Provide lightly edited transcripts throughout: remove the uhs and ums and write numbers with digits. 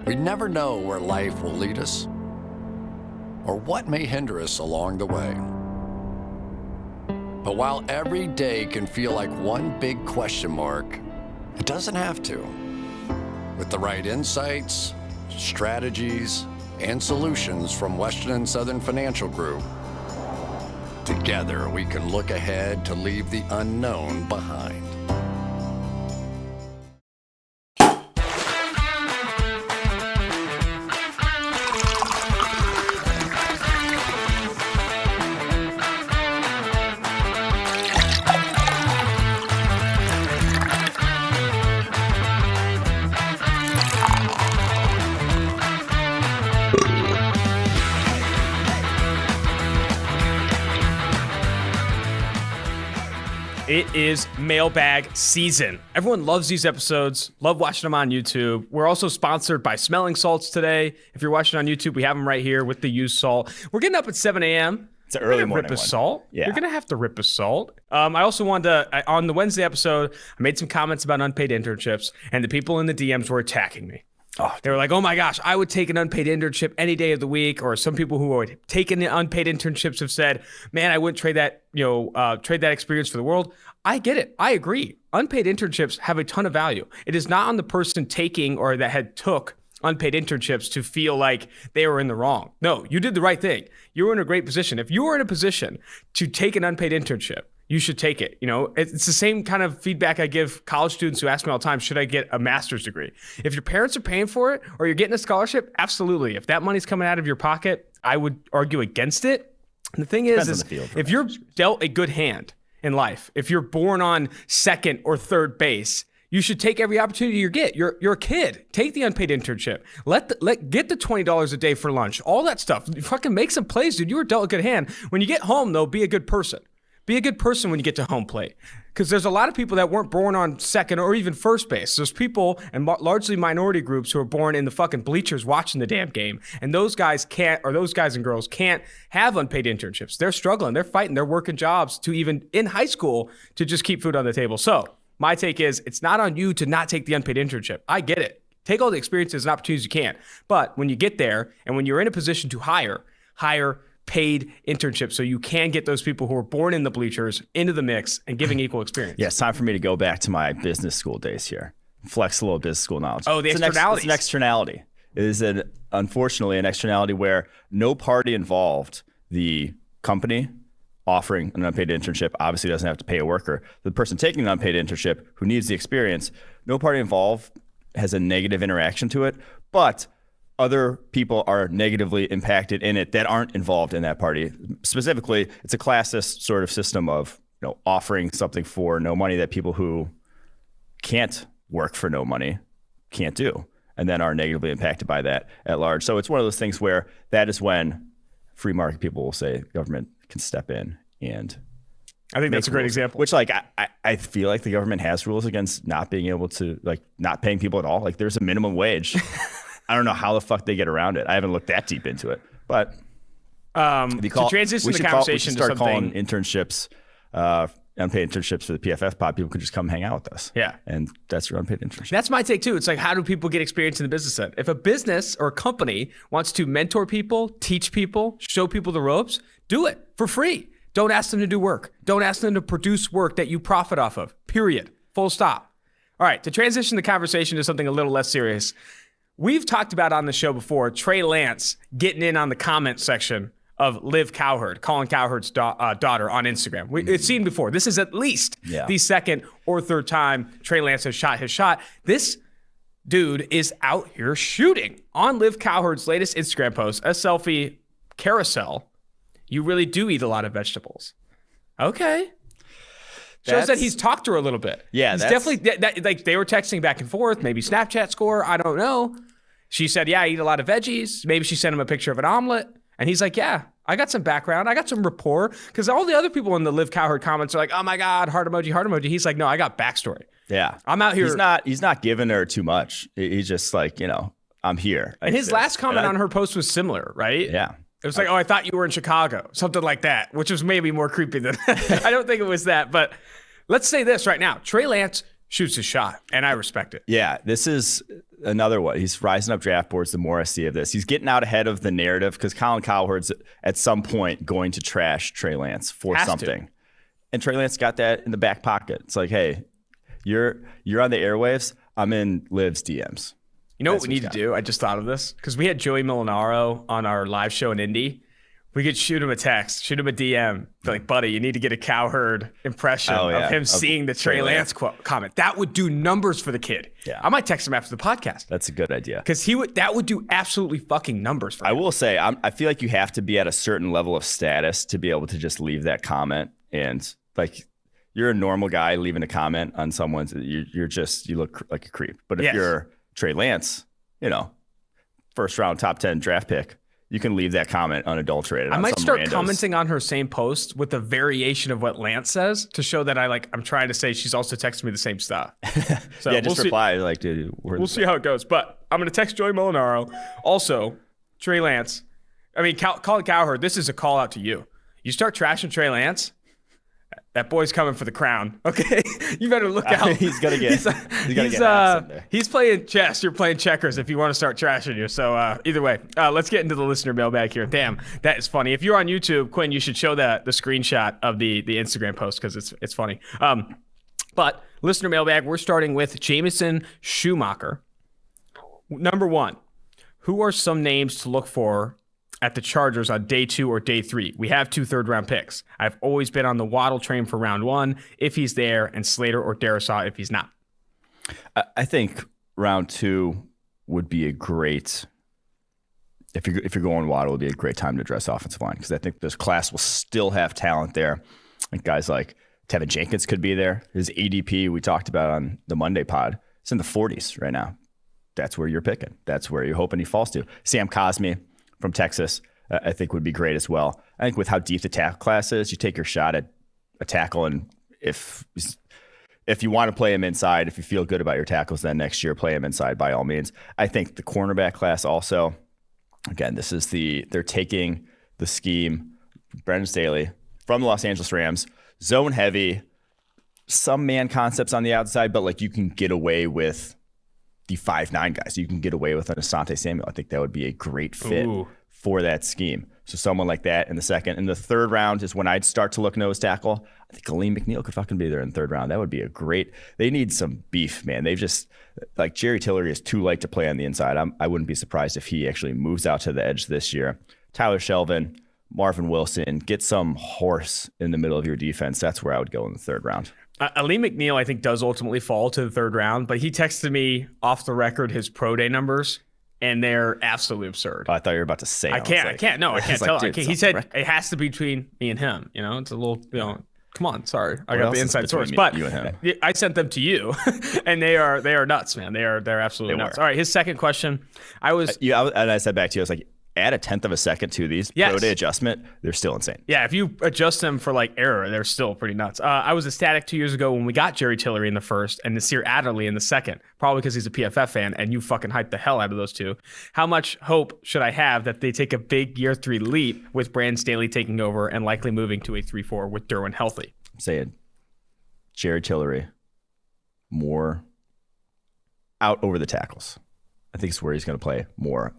We never know where life will lead us or what may hinder us along the way. But while every day can feel like one big question mark, it doesn't have to. With the right insights, strategies, and solutions from Western and Southern Financial Group, together we can look ahead to leave the unknown behind. It is Mailbag season. Everyone loves these episodes, love watching them on YouTube. We're also sponsored by Smelling Salts today. If you're watching on YouTube, we have them right here with the used salt. We're getting up at 7 a.m. It's an early morning rip a one. salt. Yeah. You're going to have to rip a salt. I also wanted to, on the Wednesday episode, I made some comments about unpaid internships, and the people in the DMs were attacking me. Oh, they were like, oh my gosh, I would take an unpaid internship any day of the week. Or some people who are taking the unpaid internships have said, man, I wouldn't trade that, trade that experience for the world. I get it. I agree. Unpaid internships have a ton of value. It is not on the person taking or that had took unpaid internships to feel like they were in the wrong. No, you did the right thing. You were in a great position. If you were in a position to take an unpaid internship, you should take it. It's the same kind of feedback I give college students who ask me all the time, should I get a master's degree? If your parents are paying for it or you're getting a scholarship, absolutely. If that money's coming out of your pocket, I would argue against it. And the thing is if you're dealt a good hand in life, if you're born on second or third base, you should take every opportunity you get. You're a kid. Take the unpaid internship. Get the $20 a day for lunch. All that stuff. You fucking make some plays, dude. You were dealt a good hand. When you get home, though, be a good person. Be a good person when you get to home plate. Because there's a lot of people that weren't born on second or even first base. There's people, and largely minority groups, who are born in the fucking bleachers watching the damn game. And those guys can't, or those guys and girls can't have unpaid internships. They're struggling. They're fighting. They're working jobs to even, in high school, to just keep food on the table. So my take is, it's not on you to not take the unpaid internship. I get it. Take all the experiences and opportunities you can. But when you get there and when you're in a position to hire paid internships so you can get those people who are born in the bleachers into the mix and giving equal experience. Yeah, it's time for me to go back to my business school days here. Flex a little business school knowledge. Oh, the externalities. It's an externality. It is unfortunately an externality where no party involved, the company offering an unpaid internship obviously doesn't have to pay a worker. The person taking an unpaid internship who needs the experience, no party involved has a negative interaction to it, but other people are negatively impacted in it that aren't involved in that party. Specifically, it's a classist sort of system of offering something for no money that people who can't work for no money can't do, and then are negatively impacted by that at large. So it's one of those things where that is when free market people will say government can step in and I think that's a great example. Which, I feel like the government has rules against not being able to, not paying people at all. Like, there's a minimum wage. I don't know how the fuck they get around it. I haven't looked that deep into it. But to transition the conversation to something, calling internships, unpaid internships for the PFF pod, people could just come hang out with us. Yeah. And that's your unpaid internship. That's my take too. It's like, how do people get experience in the business end? If a business or a company wants to mentor people, teach people, show people the ropes, do it for free. Don't ask them to do work. Don't ask them to produce work that you profit off of. Period. Full stop. All right. To transition the conversation to something a little less serious, we've talked about on the show before, Trey Lance getting in on the comment section of Liv Cowherd, Colin Cowherd's daughter on Instagram. It's seen before. This is at least the second or third time Trey Lance has shot his shot. This dude is out here shooting. On Liv Cowherd's latest Instagram post, a selfie carousel, you really do eat a lot of vegetables. Okay. Shows that he's talked to her a little bit. Yeah, he's definitely, like, they were texting back and forth, maybe Snapchat score, I don't know. She said, yeah, I eat a lot of veggies. Maybe she sent him a picture of an omelet. And he's like, yeah, I got some background. I got some rapport. Because all the other people in the Liv Cowherd comments are like, oh my God, heart emoji, heart emoji. He's like, no, I got backstory. Yeah. I'm out here. He's not giving her too much. He's just like, I'm here. And his last comment on her post was similar, right? Yeah. It was like, oh, I thought you were in Chicago. Something like that, which was maybe more creepy than, I don't think it was that. But let's say this right now. Trey Lance shoots his shot, and I respect it. Yeah, this is another one. He's rising up draft boards the more I see of this. He's getting out ahead of the narrative because Colin Cowherd's at some point going to trash Trey Lance for something. And Trey Lance got that in the back pocket. It's like, hey, you're on the airwaves. I'm in Liv's DMs. You know what we need to do? I just thought of this because we had Joey Molinaro on our live show in Indy. We could shoot him a text, shoot him a DM. Be like, buddy, you need to get a Cowherd impression of him seeing the Trey Lance comment. That would do numbers for the kid. Yeah. I might text him after the podcast. That's a good idea. Because that would do absolutely fucking numbers for him. I will say, I feel like you have to be at a certain level of status to be able to just leave that comment. And like, you're a normal guy leaving a comment on someone's, you look like a creep. But if you're Trey Lance, first round top 10 draft pick, you can leave that comment unadulterated. I might start commenting on her same post with a variation of what Lance says to show that I'm trying to say she's also texting me the same stuff. So yeah, just reply like, dude. We'll see how it goes. But I'm going to text Joey Molinaro. Also, Trey Lance. I mean, Colin Cowherd, this is a call out to you. You start trashing Trey Lance, that boy's coming for the crown. Okay, you better look out. He's gonna get. He's playing chess. You're playing checkers. If you want to start trashing you. So either way, let's get into the listener mailbag here. Damn, that is funny. If you're on YouTube, Quinn, you should show the screenshot of the Instagram post because it's funny. But listener mailbag, we're starting with Jameson Schumacher. Number one, who are some names to look for at the Chargers on day 2 or day 3? We have 2 third-round picks. I've always been on the Waddle train for round 1 if he's there, and Slater or Darisaw if he's not. I think round 2 would be a great, if you're going Waddle, would be a great time to address offensive line because I think this class will still have talent there. And guys like Tevin Jenkins could be there. His ADP we talked about on the Monday pod, it's in the 40s right now. That's where you're picking. That's where you're hoping he falls to. Sam Cosmi from Texas, I think would be great as well. I think with how deep the tackle class is, you take your shot at a tackle, and if you want to play him inside, if you feel good about your tackles, then next year play him inside by all means. I think the cornerback class also, again, they're taking the scheme, Brandon Staley from the Los Angeles Rams, zone heavy, some man concepts on the outside, but like you can get away with the 5'9" guys. You can get away with an Asante Samuel. I think that would be a great fit for that scheme. So someone like that in the second. In the third round is when I'd start to look nose tackle. I think Aleem McNeil could fucking be there in the third round. That would be a great. They need some beef, man. They've just, like, Jerry Tillery is too light to play on the inside. I wouldn't be surprised if he actually moves out to the edge this year. Tyler Shelvin, Marvin Wilson, get some horse in the middle of your defense. That's where I would go in the third round. Aleem McNeil, I think, does ultimately fall to the third round, but he texted me off the record his pro day numbers, and they're absolutely absurd. Oh, I thought you were about to say. I can't tell. He said it has to be between me and him. It's a little, come on. Sorry, I got the inside source, but you and him? I sent them to you, and they are nuts, man. They're absolutely nuts. All right, his second question, and I said back to you, I was like, add a 1/10 of a second to these pro day adjustment, they're still insane. Yeah, if you adjust them for like error, they're still pretty nuts. I was ecstatic 2 years ago when we got Jerry Tillery in the first and Nasir Adderley in the second, probably because he's a PFF fan and you fucking hyped the hell out of those two. How much hope should I have that they take a big year 3 leap with Brandon Staley taking over and likely moving to a 3-4 with Derwin healthy? I'm saying Jerry Tillery more out over the tackles. I think it's where he's going to play more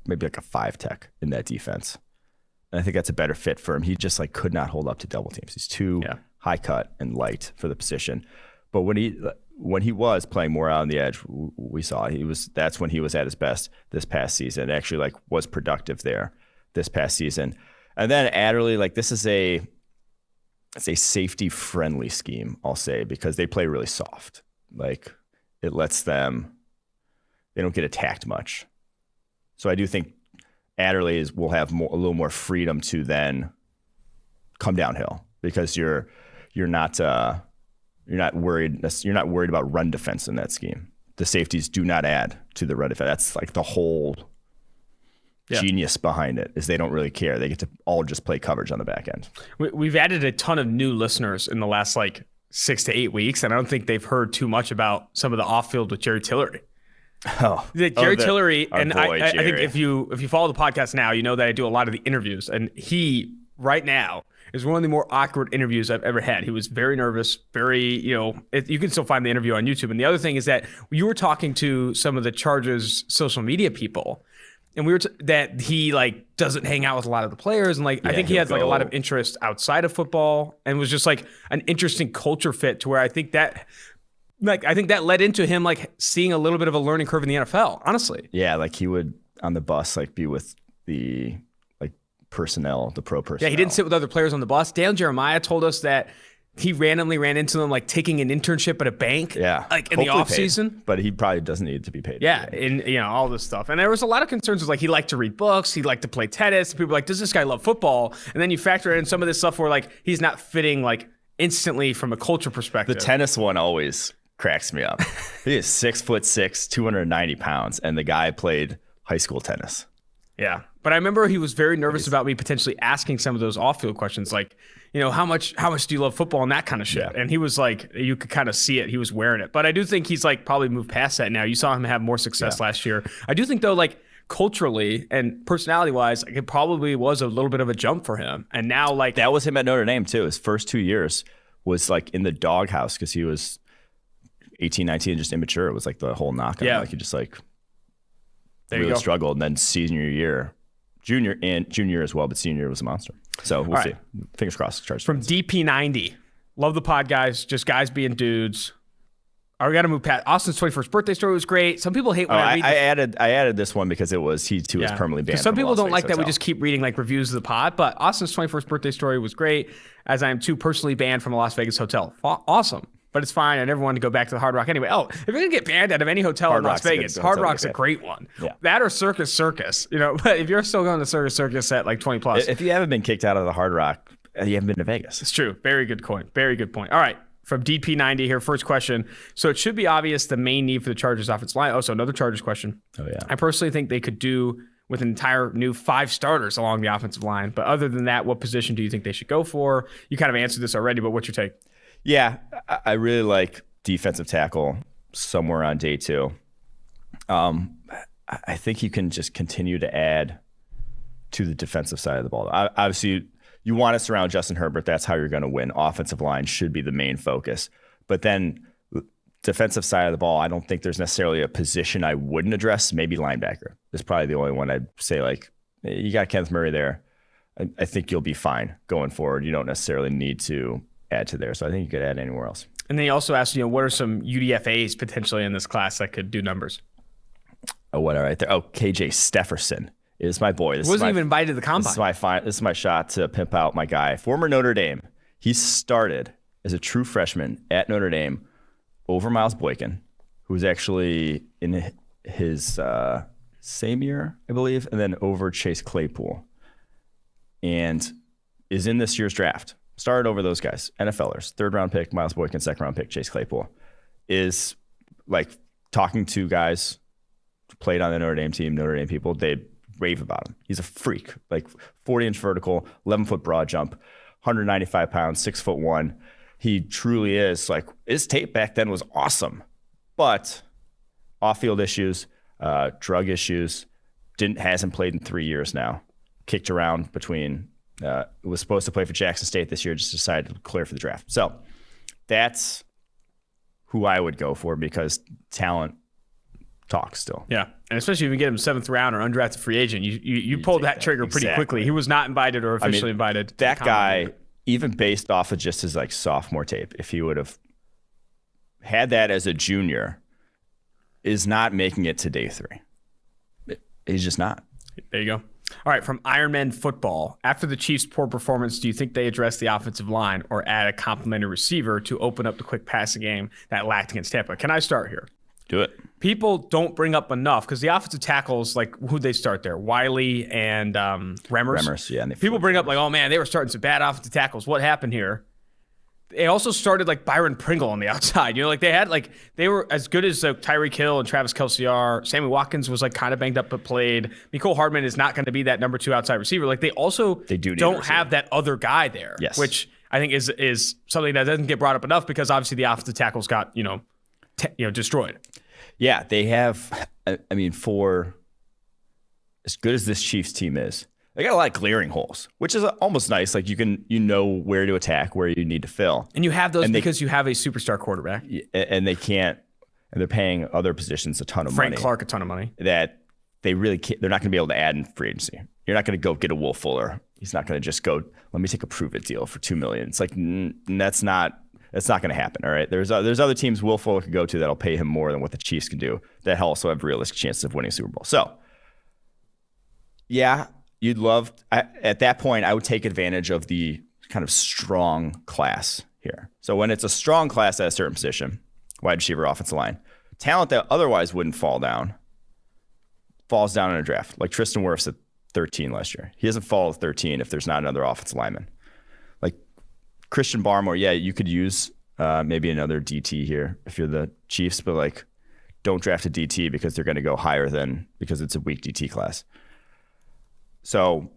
maybe like a 5 tech in that defense. And I think that's a better fit for him. He just could not hold up to double teams. He's too high cut and light for the position. But when he was playing more out on the edge, we saw that's when he was at his best this past season. Actually was productive there this past season. And then Adderley, this is a safety friendly scheme, I'll say, because they play really soft. It lets them, they don't get attacked much. So I do think Adderley will have a little more freedom to then come downhill because you're not worried about run defense in that scheme. The safeties do not add to the run defense. That's the whole genius behind it is they don't really care. They get to all just play coverage on the back end. We've added a ton of new listeners in the last 6 to 8 weeks, and I don't think they've heard too much about some of the off field with Jerry Tillery. Jerry Tillery, and I think if you follow the podcast now, you know that I do a lot of the interviews, and he right now is one of the more awkward interviews I've ever had. He was very nervous, very, you can still find the interview on YouTube. And the other thing is that you were talking to some of the Chargers social media people, and we were that he doesn't hang out with a lot of the players, and I think he has a lot of interest outside of football, and was just an interesting culture fit to where I think that led into him seeing a little bit of a learning curve in the NFL. Honestly, yeah, he would on the bus be with the personnel, the pro personnel. Yeah, he didn't sit with other players on the bus. Dale Jeremiah told us that he randomly ran into them taking an internship at a bank. Yeah, in the off season. But he probably doesn't need to be paid. Yeah, and all this stuff. And there was a lot of concerns with he liked to read books, he liked to play tennis. People were does this guy love football? And then you factor in some of this stuff where he's not fitting instantly from a culture perspective. The tennis one always cracks me up. He is 6'6", 290 pounds, and the guy played high school tennis. Yeah. But I remember he was very nervous about me potentially asking some of those off-field questions, how much do you love football and that kind of shit. Yeah. And he was you could kind of see it. He was wearing it. But I do think he's probably moved past that now. You saw him have more success last year. I do think though, culturally and personality-wise, it probably was a little bit of a jump for him. And now that was him at Notre Dame too. His first 2 years was in the doghouse because he was 18, 19 and just immature. It was the whole knock on him. He just really struggled. And then senior year, junior year as well, but senior year was a monster. So we'll see. Fingers crossed. From DP90, love the pod, guys. Just guys being dudes. We got to move past. Austin's 21st birthday story was great. Some people hate when I read I added this one because he too is permanently banned. Some people don't like that we just keep reading reviews of the pod, but Austin's 21st birthday story was great, as I am too personally banned from a Las Vegas hotel. Awesome. But it's fine. I never wanted to go back to the Hard Rock anyway. Oh, if you're going to get banned out of any hotel in Las Vegas, Hard Rock's a great one. Yeah. That or Circus. But if you're still going to Circus at 20 plus. If you haven't been kicked out of the Hard Rock, you haven't been to Vegas. It's true. Very good point. Very good point. All right. From DP90 here, first question. So it should be obvious the main need for the Chargers offensive line. Oh, so another Chargers question. Oh, yeah. I personally think they could do with an entire new 5 starters along the offensive line. But other than that, what position do you think they should go for? You kind of answered this already, but what's your take? Yeah, I really like defensive tackle somewhere on day 2. I think you can just continue to add to the defensive side of the ball. Obviously, you want to surround Justin Herbert. That's how you're going to win. Offensive line should be the main focus. But then defensive side of the ball, I don't think there's necessarily a position I wouldn't address. Maybe linebacker is probably the only one I'd say you got Kenneth Murray there. I think you'll be fine going forward. You don't necessarily need to add to there. So I think you could add anywhere else. And then he also asked, what are some UDFAs potentially in this class that could do numbers? Oh, what right there? Oh, KJ Stefferson is my boy. This wasn't even invited to the combine. This is my shot to pimp out my guy. Former Notre Dame. He started as a true freshman at Notre Dame over Miles Boykin, who was actually in his same year, I believe, and then over Chase Claypool, and is in this year's draft. Started over those guys, NFLers. 3rd round pick, Miles Boykin. 2nd round pick, Chase Claypool. Is talking to guys who played on the Notre Dame team, Notre Dame people, they rave about him. He's a freak. 40-inch vertical, 11-foot broad jump, 195 pounds, 6'1". He truly is his tape back then was awesome, but off-field issues, drug issues, hasn't played in 3 years now. Kicked around between. Was supposed to play for Jackson State this year, just decided to clear for the draft. So that's who I would go for because talent talks still. Yeah, and especially if you get him 7th round or undrafted free agent, you pulled that trigger pretty quickly. He was not invited or officially invited. That guy, even based off of just his sophomore tape, if he would have had that as a junior, is not making it to day 3. He's just not. There you go. All right, from Ironman Football. After the Chiefs' poor performance, do you think they address the offensive line or add a complimentary receiver to open up the quick passing game that lacked against Tampa? Can I start here? Do it. People don't bring up enough because the offensive tackles, who'd they start there? Wiley and Remmers. Remmers, yeah. People bring up oh man, they were starting some bad offensive tackles. What happened here? They also started Byron Pringle on the outside. They had they were as good as Tyreek Hill and Travis Kelce are. Sammy Watkins was kind of banged up but played. Mecole Hardman is not going to be that number 2 outside receiver. They don't have that other guy there, yes. Which I think is something that doesn't get brought up enough because obviously the offensive tackles got destroyed. Yeah, they have. For as good as this Chiefs team is, They got a lot of glaring holes, which is almost nice. Like you know where to attack, where you need to fill. And you have those because you have a superstar quarterback. And they're paying other positions a ton of money. Frank Clark a ton of money. That they really can't, they're not going to be able to add in free agency. You're not going to go get a Will Fuller. He's not going to just go, let me take a prove it deal for $2 million. It's like, that's not going to happen. All right. There's other teams Will Fuller could go to that'll pay him more than what the Chiefs can do that also have realistic chances of winning a Super Bowl. So yeah, at that point, I would take advantage of the kind of strong class here. So when it's a strong class at a certain position, wide receiver, offensive line, talent that otherwise wouldn't falls down in a draft. Like Tristan Wirfs at 13 last year. He doesn't fall to 13 if there's not another offensive lineman. Like Christian Barmore, yeah, you could use maybe another DT here if you're the Chiefs, but like don't draft a DT because they're going to go higher because it's a weak DT class. So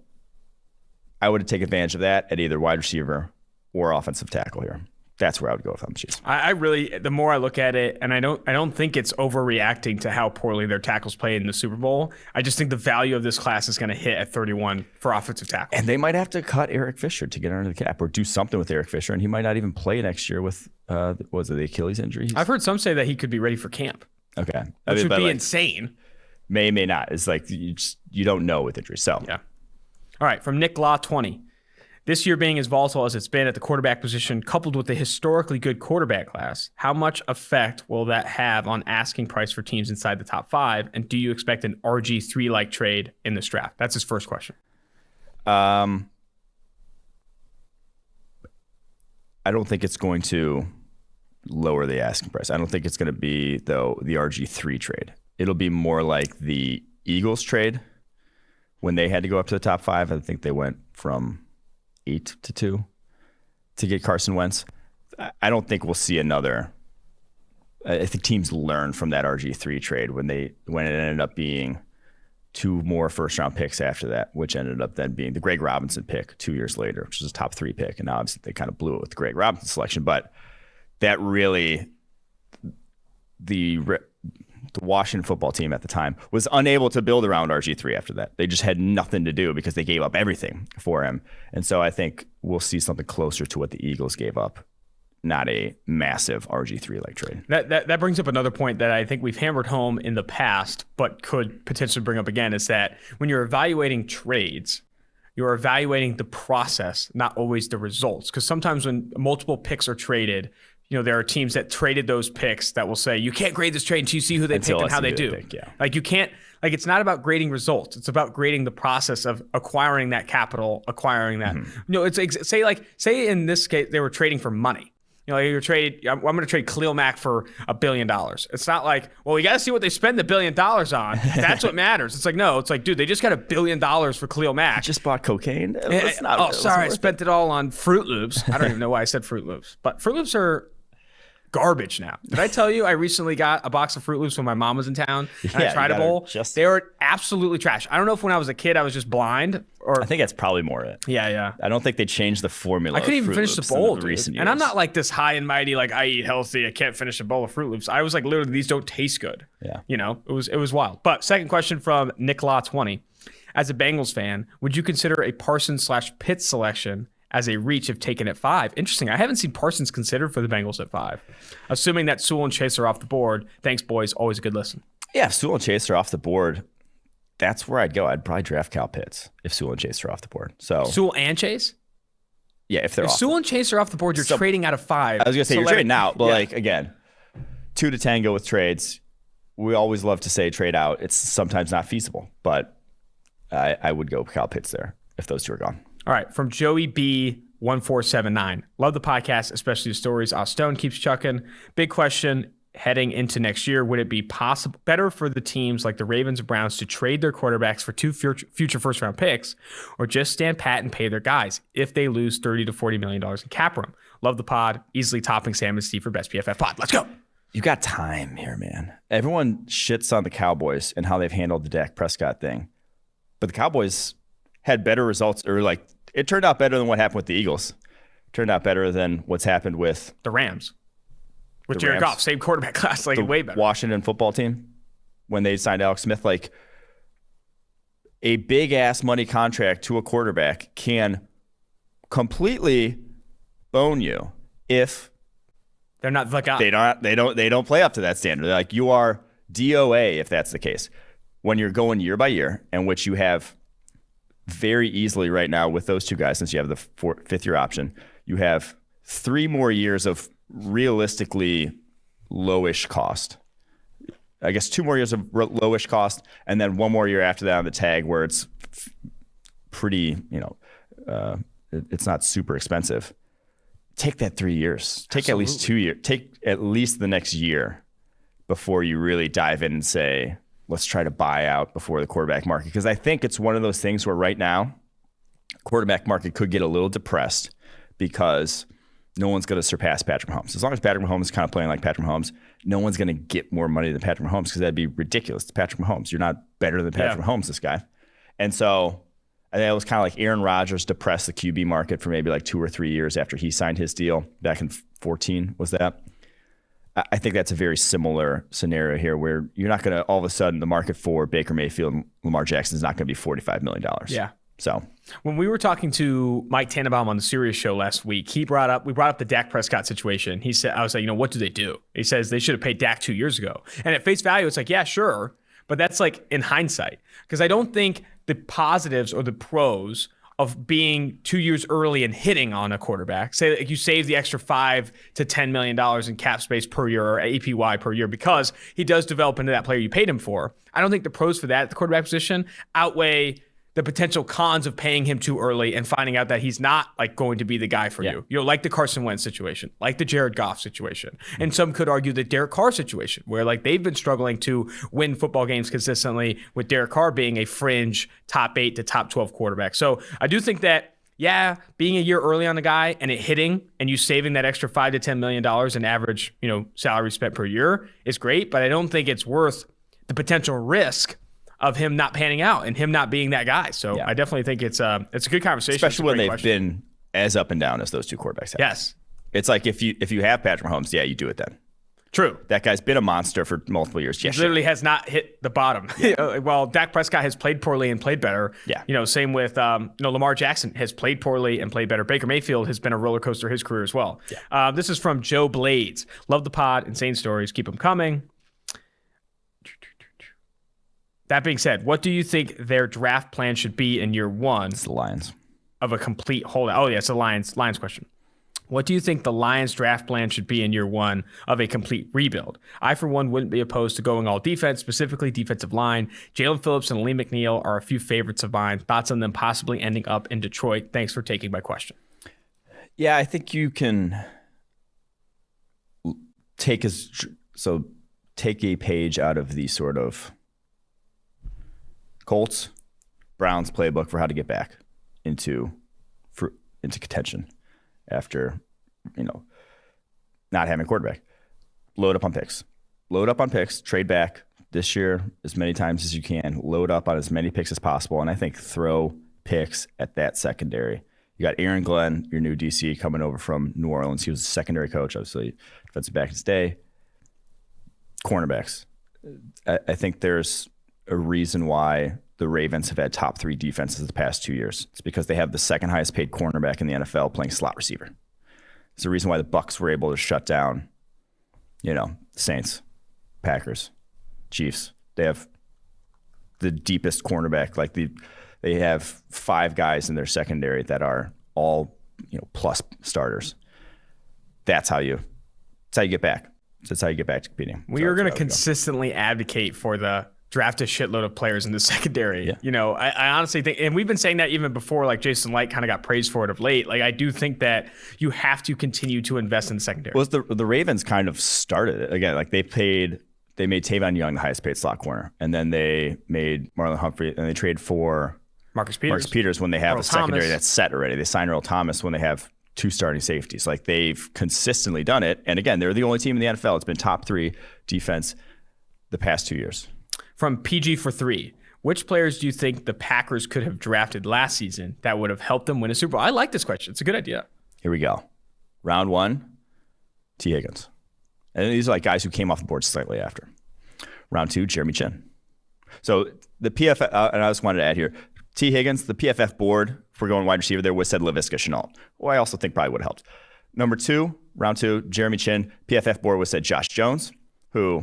I would take advantage of that at either wide receiver or offensive tackle here. That's where I would go if I'm the Chiefs. I really, the more I look at it, and I don't think it's overreacting to how poorly their tackles played in the Super Bowl. I just think the value of this class is going to hit at 31 for offensive tackle. And they might have to cut Eric Fisher to get under the cap or do something with Eric Fisher, and he might not even play next year with was it the Achilles injury? I've heard some say that he could be ready for camp. Okay, Which would be insane. May not. It's like you don't know with injuries. So yeah. All right, from Nick Law 20. This year being as volatile as it's been at the quarterback position, coupled with the historically good quarterback class, how much effect will that have on asking price for teams inside the top 5? And do you expect an RG3-like trade in this draft? That's his first question. I don't think it's going to lower the asking price. I don't think it's going to be, though, the RG3 trade. It'll be more like the Eagles trade when they had to go up to the top 5. I think they went from 8 to 2 to get Carson Wentz. I don't think we'll see another. I think teams learned from that RG3 trade when it ended up being 2 more first-round picks after that, which ended up then being the Greg Robinson pick 2 years later, which was a top 3 pick. And now obviously they kind of blew it with the Greg Robinson selection. But that really, the Washington football team at the time was unable to build around RG3 after that. They just had nothing to do because they gave up everything for him. And so I think we'll see something closer to what the Eagles gave up, not a massive RG3-like trade. That brings up another point that I think we've hammered home in the past, but could potentially bring up again, is that when you're evaluating trades, you're evaluating the process, not always the results. Because sometimes when multiple picks are traded, there are teams that traded those picks that will say, you can't grade this trade until you see who they picked and how they do. Like you can't, like it's not about grading results. It's about grading the process of acquiring that capital, acquiring that. It's say in this case, they were trading for money. I'm going to trade Khalil Mack for $1 billion. It's not like, well, we got to see what they spend the $1 billion on. That's what matters. It's like, no, it's like, dude, they just got $1 billion for Khalil Mack. Just bought cocaine. I spent it all on Fruit Loops. I don't even know why I said Fruit Loops, but Fruit Loops are garbage now. Did I tell you I recently got a box of Fruit Loops when my mom was in town and I tried a bowl? They were absolutely trash. I don't know if when I was a kid I was just blind or I think that's probably more it. Yeah. I don't think they changed the formula. I couldn't even finish the bowl, dude. Recent years. And I'm not like this high and mighty, like I eat healthy, I can't finish a bowl of Fruit Loops. I was like, literally, these don't taste good. Yeah. It was wild. But second question from Nick Law 20. As a Bengals fan, would you consider a Parsons/Pitts selection as a reach if taken at 5? Interesting. I haven't seen Parsons considered for the Bengals at 5. Assuming that Sewell and Chase are off the board. Thanks, boys. Always a good listen. Yeah, if Sewell and Chase are off the board, that's where I'd go. I'd probably draft Kyle Pitts if Sewell and Chase are off the board. So Sewell and Chase? Yeah, if Sewell and Chase are off the board, you're trading out of 5. I was going to say, you're trading out, but again, 2 to tango with trades. We always love to say trade out. It's sometimes not feasible, but I would go Kyle Pitts there if those 2 are gone. All right, from Joey B. 1479. Love the podcast, especially the stories Stone keeps chucking. Big question heading into next year. Would it be better for the teams like the Ravens and Browns to trade their quarterbacks for 2 future first-round picks or just stand pat and pay their guys if they lose $30 to $40 million in cap room? Love the pod. Easily topping Sam and Steve for best PFF pod. Let's go. You got time here, man. Everyone shits on the Cowboys and how they've handled the Dak Prescott thing. But the Cowboys had better results, or like it turned out better than what happened with the Eagles. Turned out better than what's happened with the Rams. With Jared Goff, same quarterback class, like way better. Washington football team, when they signed Alex Smith, like a big ass money contract to a quarterback can completely bone you if they're not the guy. They don't play up to that standard. They're like, you are DOA if that's the case. When you're going year by year, and which you have very easily right now with those two guys, since you have the fifth year option, you have 3 more years of realistically lowish cost. I guess 2 more years of lowish cost, and then 1 more year after that on the tag where it's pretty, it's not super expensive. Take that 3 years. Take Absolutely. at least 2 years. Take at least the next year before you really dive in and say, let's try to buy out before the quarterback market. Because I think it's one of those things where right now, quarterback market could get a little depressed because no one's going to surpass Patrick Mahomes. As long as Patrick Mahomes is kind of playing like Patrick Mahomes, no one's going to get more money than Patrick Mahomes because that'd be ridiculous. It's Patrick Mahomes. You're not better than Patrick Mahomes, this guy. And so I think it was kind of like Aaron Rodgers depressed the QB market for maybe like 2 or 3 years after he signed his deal back in 2014, was that? I think that's a very similar scenario here where you're not going to, all of a sudden, the market for Baker Mayfield and Lamar Jackson is not going to be $45 million. Yeah. So when we were talking to Mike Tannenbaum on the Sirius show last week, we brought up the Dak Prescott situation. He said, I was like, what do they do? He says they should have paid Dak 2 years ago. And at face value, it's like, yeah, sure. But that's like in hindsight, because I don't think the positives or the pros of being 2 years early and hitting on a quarterback, say that you save the extra $5 to $10 million in cap space per year or APY per year because he does develop into that player you paid him for. I don't think the pros for that at the quarterback position outweigh the potential cons of paying him too early and finding out that he's not like going to be the guy for you. Like the Carson Wentz situation, like the Jared Goff situation. And some could argue the Derek Carr situation where like they've been struggling to win football games consistently with Derek Carr being a fringe top 8 to top 12 quarterback. So I do think that, being a year early on the guy and it hitting and you saving that extra $5 to $10 million in average, salary spent per year is great, but I don't think it's worth the potential risk of him not panning out and him not being that guy. So I definitely think it's a good conversation. Especially when they've been as up and down as those two quarterbacks have. Yes. It's like if you have Patrick Mahomes, you do it then. True. That guy's been a monster for multiple years. He literally has not hit the bottom. Well, Dak Prescott has played poorly and played better. Yeah. Same with Lamar Jackson has played poorly and played better. Baker Mayfield has been a roller coaster his career as well. Yeah. This is from Joe Blades. Love the pod. Insane stories. Keep them coming. That being said, what do you think their draft plan should be in year one? It's the Lions. Of a complete holdout. Oh, yeah, it's a Lions question. What do you think the Lions draft plan should be in year one of a complete rebuild? I, for one, wouldn't be opposed to going all defense, specifically defensive line. Jalen Phillips and Lee McNeil are a few favorites of mine. Thoughts on them possibly ending up in Detroit? Thanks for taking my question. Yeah, I think you can take a page out of the sort of Colts, Browns playbook for how to get back into contention after, not having a quarterback. Load up on picks, trade back this year as many times as you can, load up on as many picks as possible, and I think throw picks at that secondary. You got Aaron Glenn, your new DC, coming over from New Orleans. He was a secondary coach, obviously, defensive back in his day. Cornerbacks. I think there's a reason why the Ravens have had top 3 defenses the past 2 years. It's because they have the second highest paid cornerback in the NFL playing slot receiver. It's the reason why the Bucs were able to shut down, Saints, Packers, Chiefs. They have the deepest cornerback. They have 5 guys in their secondary that are all, plus starters. That's how you get back. That's how you get back to competing. We are going to consistently advocate for the draft a shitload of players in the secondary. Yeah. I honestly think, and we've been saying that even before, like Jason Light kind of got praised for it of late. Like I do think that you have to continue to invest in the secondary. Well, the Ravens kind of started it again. Like they made Tavon Young the highest paid slot corner, and then they made Marlon Humphrey, and they trade for Marcus Peters when they have Earl a secondary Thomas. That's set already. They sign Earl Thomas when they have 2 starting safeties. Like they've consistently done it. And again, they're the only team in the NFL. It's been top 3 defense the past 2 years. From PG for 3, which players do you think the Packers could have drafted last season that would have helped them win a Super Bowl? I like this question. It's a good idea. Here we go. Round 1, T. Higgins. And these are like guys who came off the board slightly after. Round 2, Jeremy Chin. So the PFF, and I just wanted to add here, T. Higgins, the PFF board for going wide receiver there was said Laviska Shenault, who I also think probably would have helped. Number 2, round 2, Jeremy Chin. PFF board was said Josh Jones, who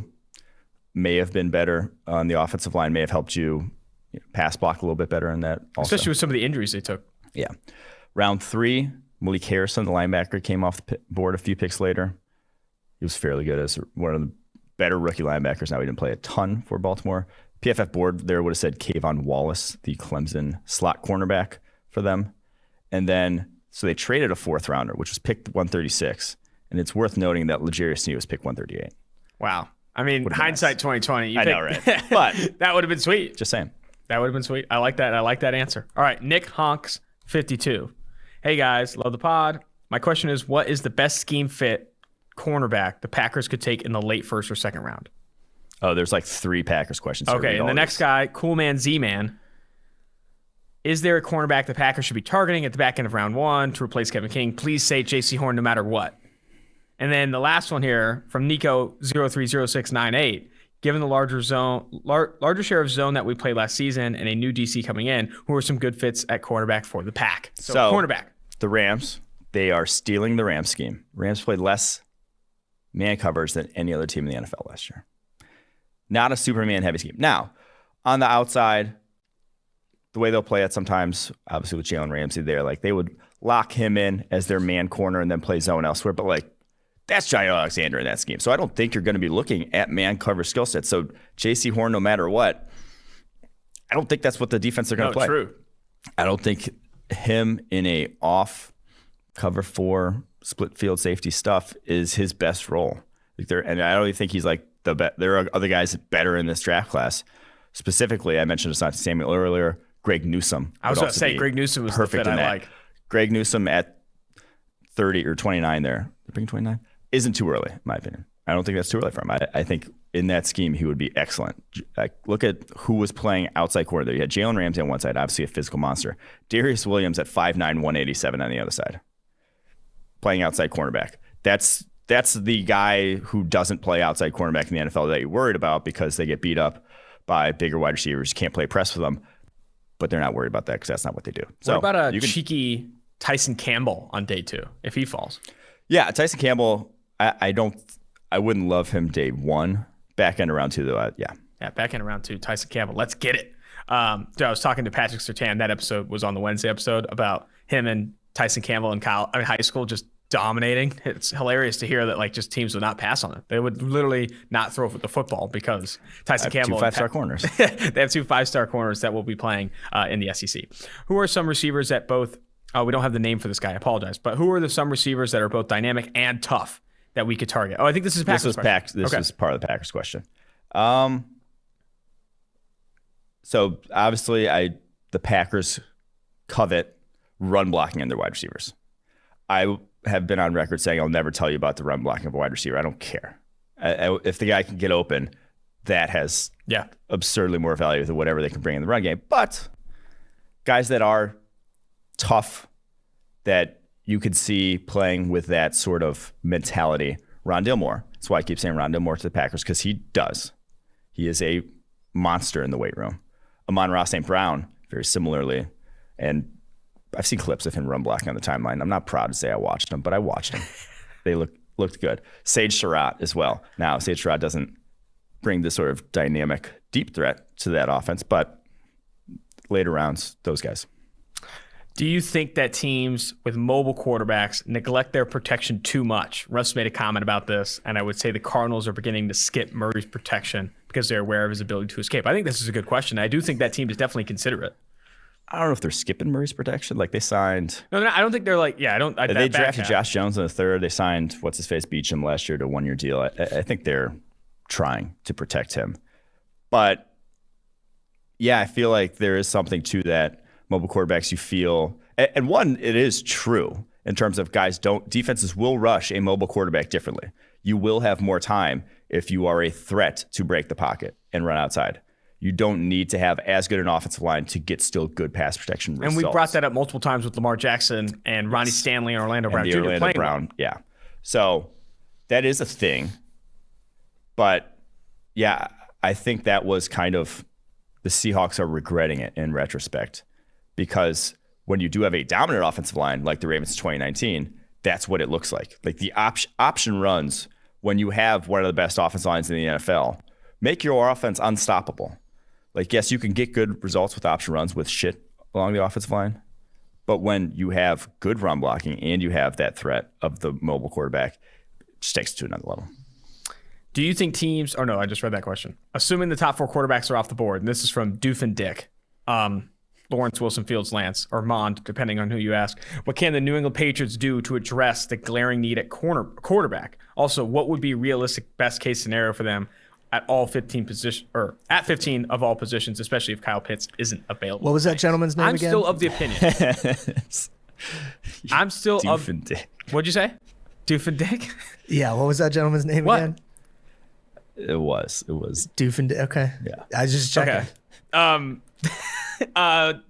may have been better on the offensive line, may have helped you, pass block a little bit better in that also. Especially with some of the injuries they took. Yeah. Round 3, Malik Harrison, the linebacker, came off the board a few picks later. He was fairly good as one of the better rookie linebackers. Now he didn't play a ton for Baltimore. PFF board there would have said Kayvon Wallace, the Clemson slot cornerback for them. And then, so they traded a 4th rounder, which was picked 136. And it's worth noting that L'Jarius Sneed was picked 138. Wow. I mean, hindsight 2020. I know, right? But that would have been sweet. Just saying. That would have been sweet. I like that. I like that answer. All right. Nick Honks, 52. Hey, guys. Love the pod. My question is, what is the best scheme fit cornerback the Packers could take in the late 1st or 2nd round? Oh, there's like 3 Packers questions. Okay, and the next guy, Cool Man Z-Man. Is there a cornerback the Packers should be targeting at the back end of round 1 to replace Kevin King? Please say J.C. Horn no matter what. And then the last one here from Nico030698. Given the larger share of zone that we played last season and a new DC coming in, who are some good fits at quarterback for the Pack? So cornerback. The Rams, they are stealing the Rams scheme. Rams played less man coverage than any other team in the NFL last year. Not a Superman heavy scheme. Now, on the outside, the way they'll play it sometimes, obviously with Jalen Ramsey there, like they would lock him in as their man corner and then play zone elsewhere. But like that's Jair Alexander in that scheme. So I don't think you're going to be looking at man cover skill sets. So J.C. Horn, no matter what, I don't think that's what the defense are going to play. True. I don't think him in a off cover 4 split field safety stuff is his best role. And I don't even think he's like the best. There are other guys better in this draft class. Specifically, I mentioned Asante Samuel earlier. Greg Newsome. I was about to say Greg Newsome was perfect the fit I like. Greg Newsome at 30 or 29 there. They're 29. Isn't too early, in my opinion. I don't think that's too early for him. I think in that scheme, he would be excellent. Look at who was playing outside corner there. You had Jalen Ramsey on one side, obviously a physical monster. Darius Williams at 5'9", 187 on the other side, playing outside cornerback. That's the guy who doesn't play outside cornerback in the NFL that you're worried about because they get beat up by bigger wide receivers. You can't play press with them, but they're not worried about that because that's not what they do. So what about cheeky Tyson Campbell on day 2 if he falls? Yeah, Tyson Campbell, I wouldn't love him day 1. Back end of round 2, though, yeah. Yeah, back end of round 2, Tyson Campbell. Let's get it. I was talking to Patrick Surtain. That episode was on the Wednesday episode about him and Tyson Campbell in high school just dominating. It's hilarious to hear that like just teams would not pass on it. They would literally not throw the football because Tyson Campbell. 2 5-star corners. They have 2 5-star corners that will be playing in the SEC. Who are some receivers that both? Oh, we don't have the name for this guy. I apologize. But who are some receivers that are both dynamic and tough that we could target? Oh, I think this is Packers. This was part of the Packers question. So obviously, the Packers covet run blocking in their wide receivers. I have been on record saying I'll never tell you about the run blocking of a wide receiver. I don't care. If the guy can get open, that has absurdly more value than whatever they can bring in the run game. But guys that are tough that you could see playing with that sort of mentality, Rondale Moore. That's why I keep saying Rondale Moore to the Packers, because he does. He is a monster in the weight room. Amon-Ra St. Brown, very similarly. And I've seen clips of him run blocking on the timeline. I'm not proud to say I watched them, but I watched them. They looked good. Sage Surratt as well. Now, Sage Surratt doesn't bring the sort of dynamic, deep threat to that offense, but later rounds, those guys. Do you think that teams with mobile quarterbacks neglect their protection too much? Russ made a comment about this, and I would say the Cardinals are beginning to skip Murray's protection because they're aware of his ability to escape. I think this is a good question. I do think that team is definitely considerate. I don't know if they're skipping Murray's protection. Like they signed. No, I don't think they're like. Yeah, I don't. They drafted Josh Jones in the 3rd. They signed what's-his-face Beachum last year to a 1-year deal. I think they're trying to protect him. But yeah, I feel like there is something to that. Mobile quarterbacks, you feel, and one, it is true in terms of defenses will rush a mobile quarterback differently. You will have more time if you are a threat to break the pocket and run outside. You don't need to have as good an offensive line to get still good pass protection results. And we brought that up multiple times with Lamar Jackson and Ronnie Stanley and Orlando Brown Jr. Orlando Brown, yeah. So that is a thing. But yeah, I think that was kind of the Seahawks are regretting it in retrospect, because when you do have a dominant offensive line like the Ravens in 2019, that's what it looks like. Like the option runs, when you have one of the best offensive lines in the NFL, make your offense unstoppable. Like, yes, you can get good results with option runs with shit along the offensive line, but when you have good run blocking and you have that threat of the mobile quarterback, it just takes it to another level. Do you think teams, oh no, I just read that question. Assuming the top 4 quarterbacks are off the board, and this is from Doof and Dick, Lawrence, Wilson, Fields, Lance, or Mond, depending on who you ask, what can the New England Patriots do to address the glaring need at quarterback? Also, what would be realistic best case scenario for them at all 15 positions, or at 15 of all positions, especially if Kyle Pitts isn't available? What was that gentleman's name again? I'm still of the opinion. I'm still Doof of. and Dick. What'd you say? Doof and Dick? Yeah, what was that gentleman's name What? again? It was. Doof and Dick. Okay. Yeah. I was just checking. Okay.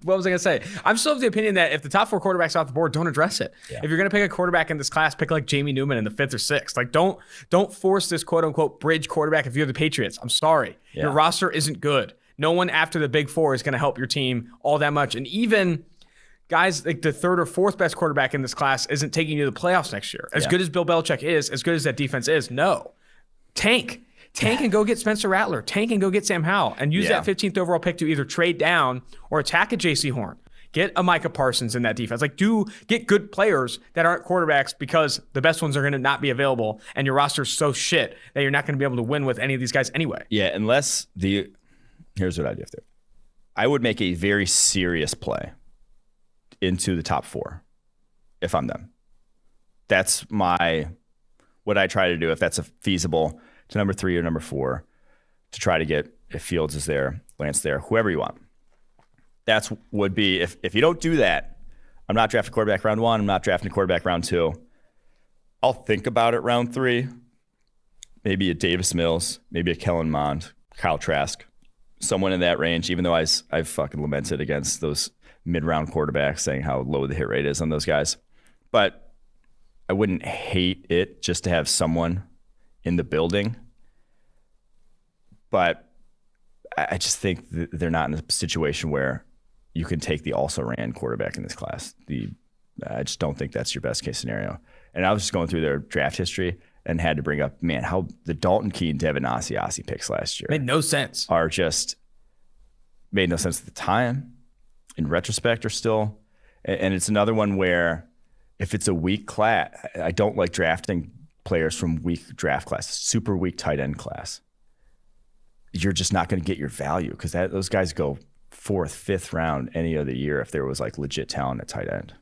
What was I gonna say? I'm still of the opinion that if the top 4 quarterbacks are off the board, don't address it. Yeah. If you're gonna pick a quarterback in this class, pick like Jamie Newman in the 5th or 6th. Like don't force this quote unquote bridge quarterback if you're the Patriots. I'm sorry, your roster isn't good. No one after the big 4 is gonna help your team all that much, and even guys like the 3rd or 4th best quarterback in this class isn't taking you to the playoffs next year. As good as Bill Belichick is, as good as that defense is, no. Tank and go get Spencer Rattler. Tank and go get Sam Howell. And use that 15th overall pick to either trade down or attack a J.C. Horn. Get a Micah Parsons in that defense. Like, get good players that aren't quarterbacks, because the best ones are going to not be available, and your roster's so shit that you're not going to be able to win with any of these guys anyway. Yeah, here's what I do there. I would make a very serious play into the top 4 if I'm them. That's what I try to do, if that's feasible, to number 3 or number 4, to try to get, if Fields is there, Lance there, whoever you want. That's would be, if you don't do that, I'm not drafting quarterback round 1, I'm not drafting quarterback round 2. I'll think about it round 3. Maybe a Davis Mills, maybe a Kellen Mond, Kyle Trask, someone in that range, even though I've fucking lamented against those mid-round quarterbacks, saying how low the hit rate is on those guys. But I wouldn't hate it just to have someone in the building, but I just think they're not in a situation where you can take the also-ran quarterback in this class. I just don't think that's your best case scenario. And I was just going through their draft history and had to bring up, man, how the Dalton Key and Devin Asiasi picks last year Made no sense. are just made no sense at the time. In retrospect, are still, and it's another one where if it's a weak class, I don't like drafting players from weak draft classes, super weak tight end class. You're just not going to get your value, because those guys go 4th, 5th round any other year if there was like legit talent at tight end.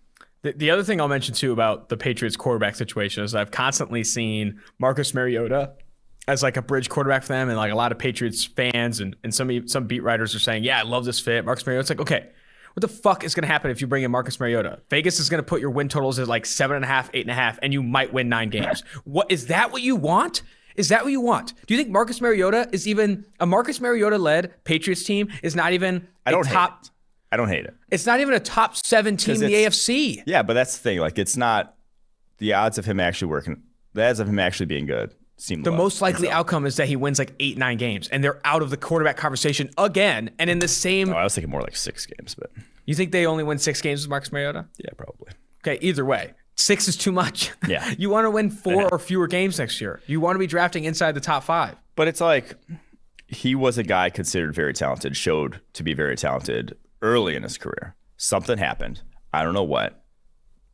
The other thing I'll mention too about the Patriots quarterback situation is I've constantly seen Marcus Mariota as like a bridge quarterback for them, and like a lot of Patriots fans and some beat writers are saying, yeah, I love this fit. Marcus Mariota's like, okay, what the fuck is going to happen if you bring in Marcus Mariota? Vegas is going to put your win totals at like 7.5, 8.5, and you might win 9 games. What is that? What you want? Is that what you want? Do you think Marcus Mariota is even a Marcus Mariota-led Patriots team is not even I don't hate it. It's not even a top 7 team in the AFC. Yeah, but that's the thing. Like, it's not the odds of him actually working. The odds of him actually being good seem the low. most likely outcome is that he wins like 8, 9 games, and they're out of the quarterback conversation again. And in the same, I was thinking more like 6 games, but you think they only win 6 games with Marcus Mariota? yeah, probably. Okay, either way. 6 is too much. Yeah. You want to win 4 or fewer games next year. You want to be drafting inside the top 5. But it's like, he was a guy considered very talented, showed to be very talented early in his career. Something happened. I don't know what.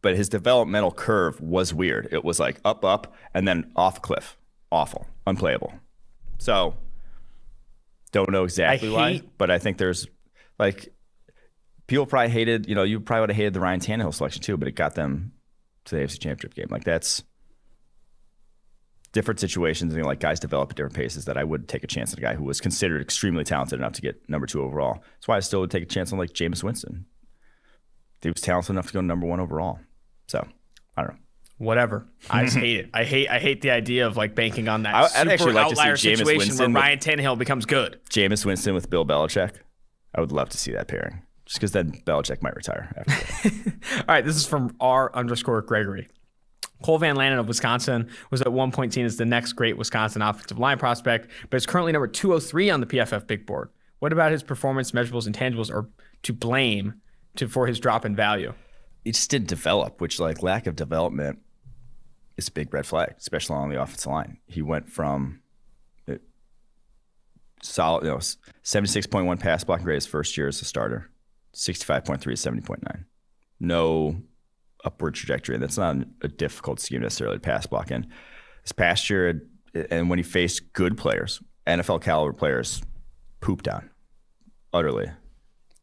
But his developmental curve was weird. It was like up, and then off a cliff. Awful. Unplayable. So, don't know exactly why. But I think there's, like, people probably hated, you probably would have hated the Ryan Tannehill selection too, but it got them to the AFC Championship game. Like, that's different situations, and like guys develop at different paces, that I would take a chance on a guy who was considered extremely talented enough to get number 2 overall. That's why I still would take a chance on like Jameis Winston. He was talented enough to go number 1 overall. So I don't know. Whatever. I just hate it. I hate the idea of like banking on that I'd actually like to see outlier Jameis situation Winston where Ryan Tannehill becomes good. Jameis Winston with Bill Belichick. I would love to see that pairing, just because then Belichick might retire after that. All right, this is from R_Gregory. Cole Van Lanen of Wisconsin was at one point seen as the next great Wisconsin offensive line prospect, but is currently number 203 on the PFF big board. What about his performance measurables and tangibles are to blame for his drop in value? He just didn't develop, which like lack of development is a big red flag, especially on the offensive line. He went from solid, 76.1 pass blocking grade his first year as a starter, 65.3 to 70.9. No upward trajectory. That's not a difficult scheme necessarily to pass block in. This past year, and when he faced good players, NFL caliber players, pooped on utterly.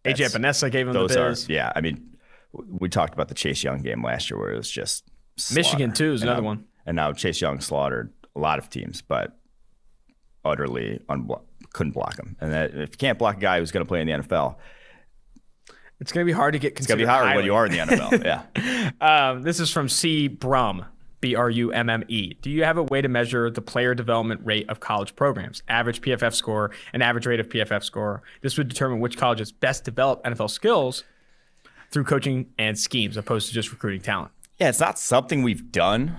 AJ Epinesa gave him the biz. Yeah, I mean, we talked about the Chase Young game last year where it was just Michigan too is another one. And now Chase Young slaughtered a lot of teams, but utterly couldn't block him. And that, if you can't block a guy who's going to play in the NFL, it's going to be hard to get considered. It's going to be hard when you are in the NFL. Yeah. This is from C. Brum, Brumme. Do you have a way to measure the player development rate of college programs? Average PFF score and average rate of PFF score. This would determine which colleges best develop NFL skills through coaching and schemes, opposed to just recruiting talent. Yeah, it's not something we've done.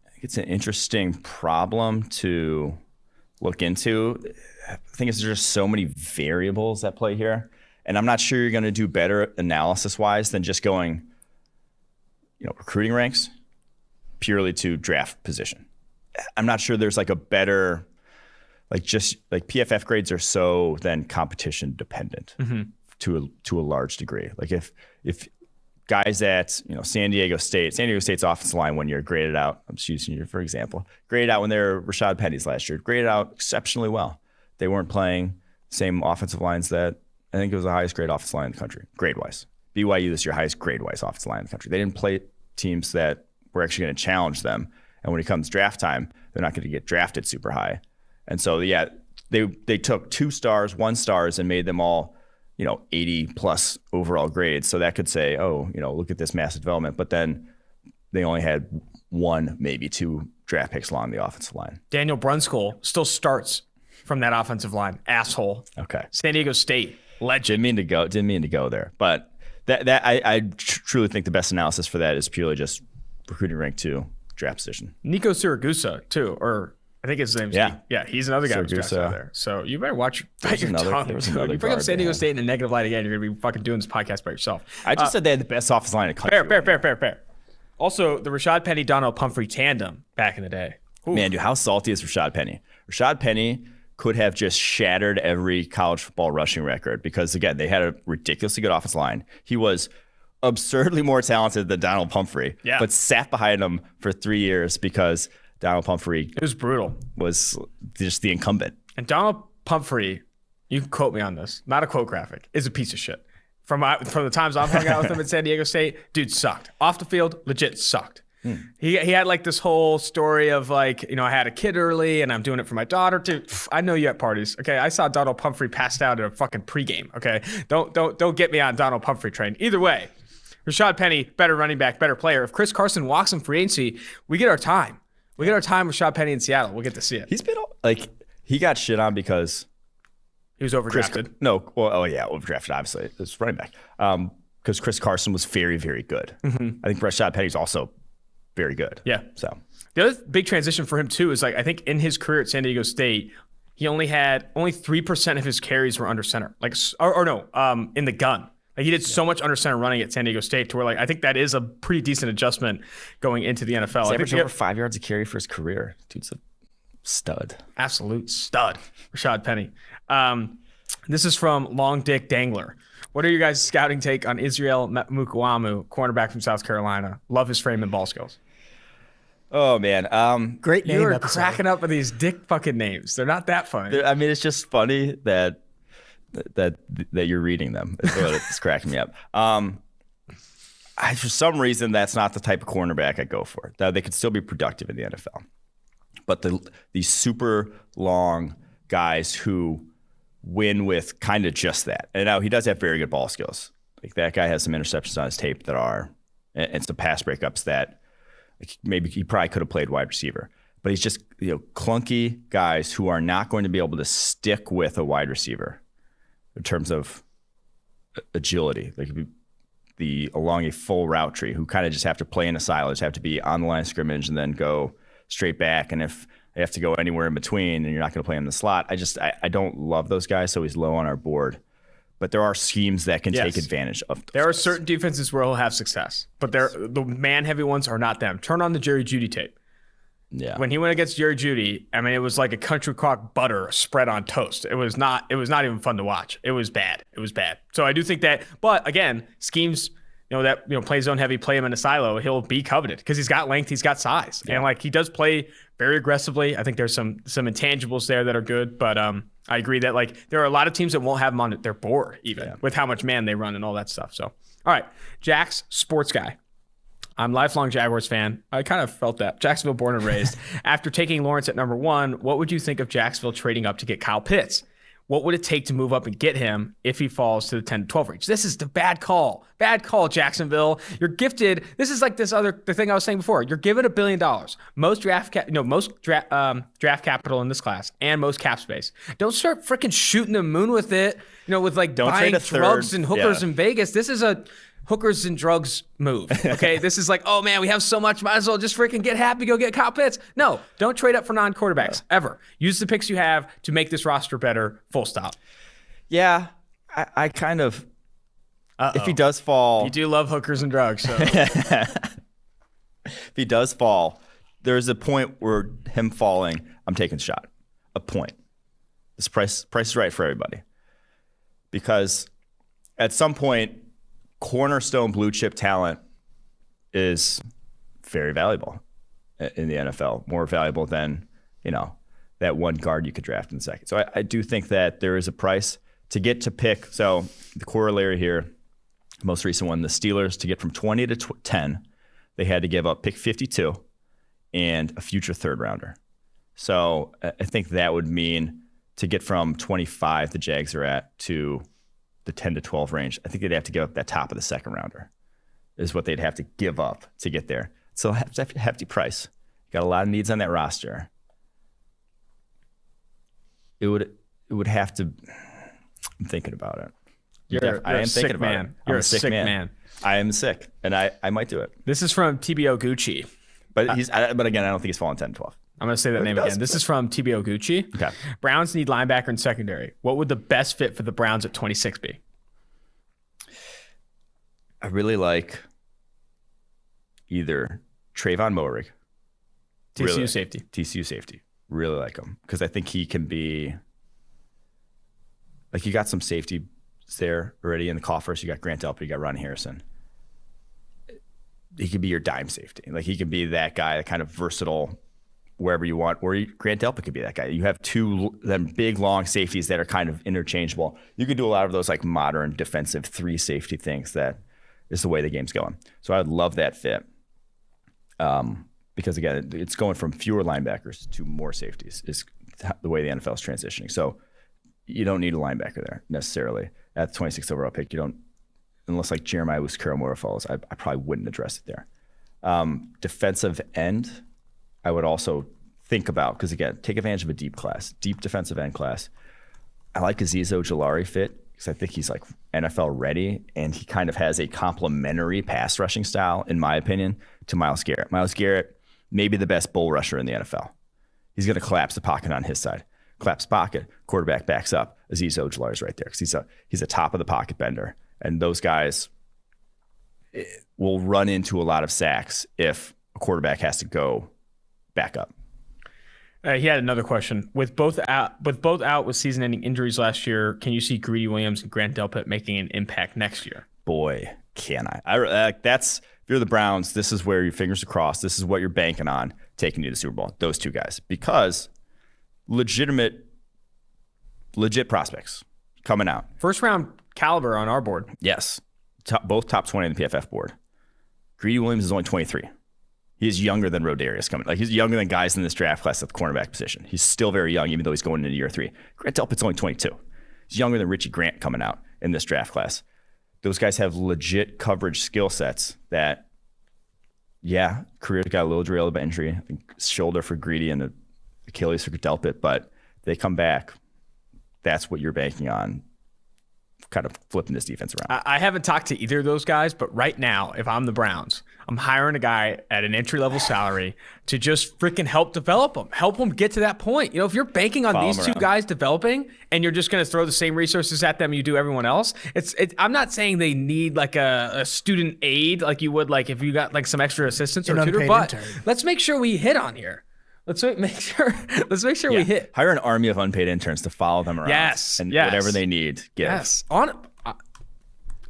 I think it's an interesting problem to look into. I think there's just so many variables at play here. And I'm not sure you're going to do better analysis-wise than just going, recruiting ranks purely to draft position. I'm not sure there's like a better, just PFF grades are so then competition dependent to a large degree. Like if guys at San Diego State's offensive line when you're graded out, I'm just using you for example, graded out when they were Rashad Penny's last year, graded out exceptionally well. They weren't playing same offensive lines that I think it was the highest grade offensive line in the country, grade-wise. BYU this year, highest grade-wise offensive line in the country. They didn't play teams that were actually going to challenge them. And when it comes draft time, they're not going to get drafted super high. And so, yeah, they took 2 stars, 1 stars, and made them all, 80 plus overall grades. So that could say, look at this massive development. But then they only had 1, maybe 2 draft picks along the offensive line. Daniel Brunskill still starts from that offensive line. Asshole. Okay. San Diego State. Legend. Didn't mean to go there. But I truly think the best analysis for that is purely just recruiting rank 2, draft position. Nico Siragusa, too, or I think his name's he's another guy who's drafted out there. So you better watch your tongue. You bring up San Diego State in a negative light again, you're going to be fucking doing this podcast by yourself. I just said they had the best offensive line in the country. Fair. Also, the Rashad Penny, Donald Humphrey tandem back in the day. Ooh. Man, dude, how salty is Rashad Penny? Rashad Penny could have just shattered every college football rushing record because, again, they had a ridiculously good offensive line. He was absurdly more talented than Donald Humphrey, but sat behind him for 3 years because Donald Humphrey it was brutal. Was just the incumbent. And Donald Humphrey, you can quote me on this, not a quote graphic, is a piece of shit. From the times I've hung out with him at San Diego State, dude sucked. Off the field, legit sucked. He had like this whole story of I had a kid early and I'm doing it for my daughter too. I know you at parties. Okay. I saw Donald Humphrey passed out at a fucking pregame. Okay. Don't get me on Donald Humphrey train. Either way, Rashad Penny, better running back, better player. If Chris Carson walks in free agency, we get our time. We get our time with Rashad Penny in Seattle. We'll get to see it. He's been he got shit on because he was overdrafted. Overdrafted, obviously. It's running back. Because Chris Carson was very, very good. I think Rashad Penny's also very good. Yeah. So the other big transition for him too is I think in his career at San Diego State, he only 3% of his carries were under center. In the gun. He did so much under center running at San Diego State to where I think that is a pretty decent adjustment going into the NFL. He's averaging over 5 yards a carry for his career. Dude's a stud. Absolute stud. Rashad Penny. This is from Long Dick Dangler. What are your guys' scouting take on Israel Mukwamu, cornerback from South Carolina? Love his frame and ball skills. Oh, man. Great name. You are cracking up with these dick fucking names. They're not that funny. I mean, it's just funny that you're reading them. It's cracking me up. For some reason, that's not the type of cornerback I go for. They could still be productive in the NFL. But these super long guys who win with kind of just that. And now he does have very good ball skills. Like that guy has some interceptions on his tape that are, and some pass breakups that maybe he probably could have played wide receiver. But he's just clunky guys who are not going to be able to stick with a wide receiver in terms of agility, along a full route tree, who kind of just have to play in a silo, just have to be on the line of scrimmage and then go straight back. And if They have to go anywhere in between, and you're not going to play him in the slot. I don't love those guys, so he's low on our board. But there are schemes that can take advantage of those There are guys. certain defenses where he'll have success, but the man-heavy ones are not them. Turn on the Jerry Jeudy tape. Yeah. When he went against Jerry Jeudy, I mean, it was like a country crock butter spread on toast. It was not even fun to watch. It was bad. So I do think that, but again, schemes, play zone heavy, play him in a silo, he'll be coveted because he's got length, he's got size. Yeah. And like he does play very aggressively. I think there's some intangibles there that are good, but I agree that like there are a lot of teams that won't have him on their board even with how much man they run and all that stuff. So, all right, Jack's sports guy. I'm a lifelong Jaguars fan. I kind of felt that. Jacksonville born and raised. After taking Lawrence at number 1, what would you think of Jacksonville trading up to get Kyle Pitts? What would it take to move up and get him if he falls to the 10 to 12 range? This is the bad call. Bad call, Jacksonville. You're gifted. This is like the thing I was saying before. You're given $1 billion, most draft capital in this class, and most cap space. Don't start freaking shooting the moon with it. With like Don't buying trade a third. drugs and hookers in Vegas. This is a hookers and drugs move. Okay, this is like, oh man, we have so much, might as well just freaking get happy, go get Kyle Pitts. No, don't trade up for non-quarterbacks ever. Use the picks you have to make this roster better. Full stop. Yeah, I kind of. If he does fall, You do love hookers and drugs, so if he does fall, there's a point where him falling, I'm taking a shot. A point. This price is right for everybody, because at some point, cornerstone blue chip talent is very valuable in the NFL, more valuable than that one guard you could draft in the second. So I do think that there is a price to get to pick. So the corollary here, most recent one, the Steelers, to get from 20 to 10, they had to give up pick 52 and a future third rounder. So I think that would mean to get from 25 the Jags are at to the 10 to 12 range, I think they'd have to give up that top of the second rounder is what they'd have to give up to get there. So hefty price. Got a lot of needs on that roster. It would have to. I'm thinking about it. I am thinking about it. You're a sick man. I am sick, and I might do it. This is from TBO Gucci. But but again, I don't think he's falling 10 to 12. I'm going to say that name again. This is from TBO Gucci. Okay. Browns need linebacker and secondary. What would the best fit for the Browns at 26 be? I really like either Trayvon Moehrig. TCU safety. TCU safety. Really like him because I think he can be like, you got some safety there already in the coffers. You got Grant Delpit, you got Ron Harrison. He could be your dime safety. Like, he can be that guy, that kind of versatile wherever you want. Or Grant Delpit could be that guy. You have two them big, long safeties that are kind of interchangeable. You could do a lot of those like modern defensive 3 safety things. That is the way the game's going. So I would love that fit. Because again, it's going from fewer linebackers to more safeties is the way the NFL is transitioning. So you don't need a linebacker there necessarily at the 26th overall pick. You don't, unless like Jeremiah Owusu-Koramoah falls. I probably wouldn't address it there. Defensive end, I would also think about, because again, take advantage of a deep defensive end class. I like Azeez Ojulari fit because I think he's like NFL ready, and he kind of has a complementary pass rushing style, in my opinion, to Myles Garrett. Myles Garrett, maybe the best bull rusher in the NFL. He's going to collapse the pocket on his side. Collapse pocket, quarterback backs up. Azeez Ojulari is right there because he's a top of the pocket bender, and those guys will run into a lot of sacks if a quarterback has to go back up. He had another question. With both out with season-ending injuries last year, can you see Greedy Williams and Grant Delpit making an impact next year? Boy, can I. That's, if you're the Browns, this is where your fingers are crossed. This is what you're banking on taking you to the Super Bowl. Those two guys, because legit prospects coming out. First round caliber on our board. Yes, both top 20 on the PFF board. Greedy Williams is only 23. He is younger than Rodarius coming. Like, he's younger than guys in this draft class at the cornerback position. He's still very young, even though he's going into year 3. Grant Delpit's only 22. He's younger than Richie Grant coming out in this draft class. Those guys have legit coverage skill sets that, yeah, careers got a little derailed by injury. I think shoulder for Greedy and Achilles for Delpit, but they come back. That's what you're banking on kind of flipping this defense around. I haven't talked to either of those guys, but right now, if I'm the Browns, I'm hiring a guy at an entry-level salary to just freaking help develop them, help them get to that point. You know, if you're banking on Follow these them two around. guys developing and you're just going to throw the same resources at them you do everyone else, I'm not saying they need like a student aid like you would like if you got like some extra assistance or An tutor, unpaid but intern. let's make sure we hit on here. Let's make sure Yeah. we hit. Hire an army of unpaid interns to follow them around. Yes, And yes. whatever they need, give. Yes.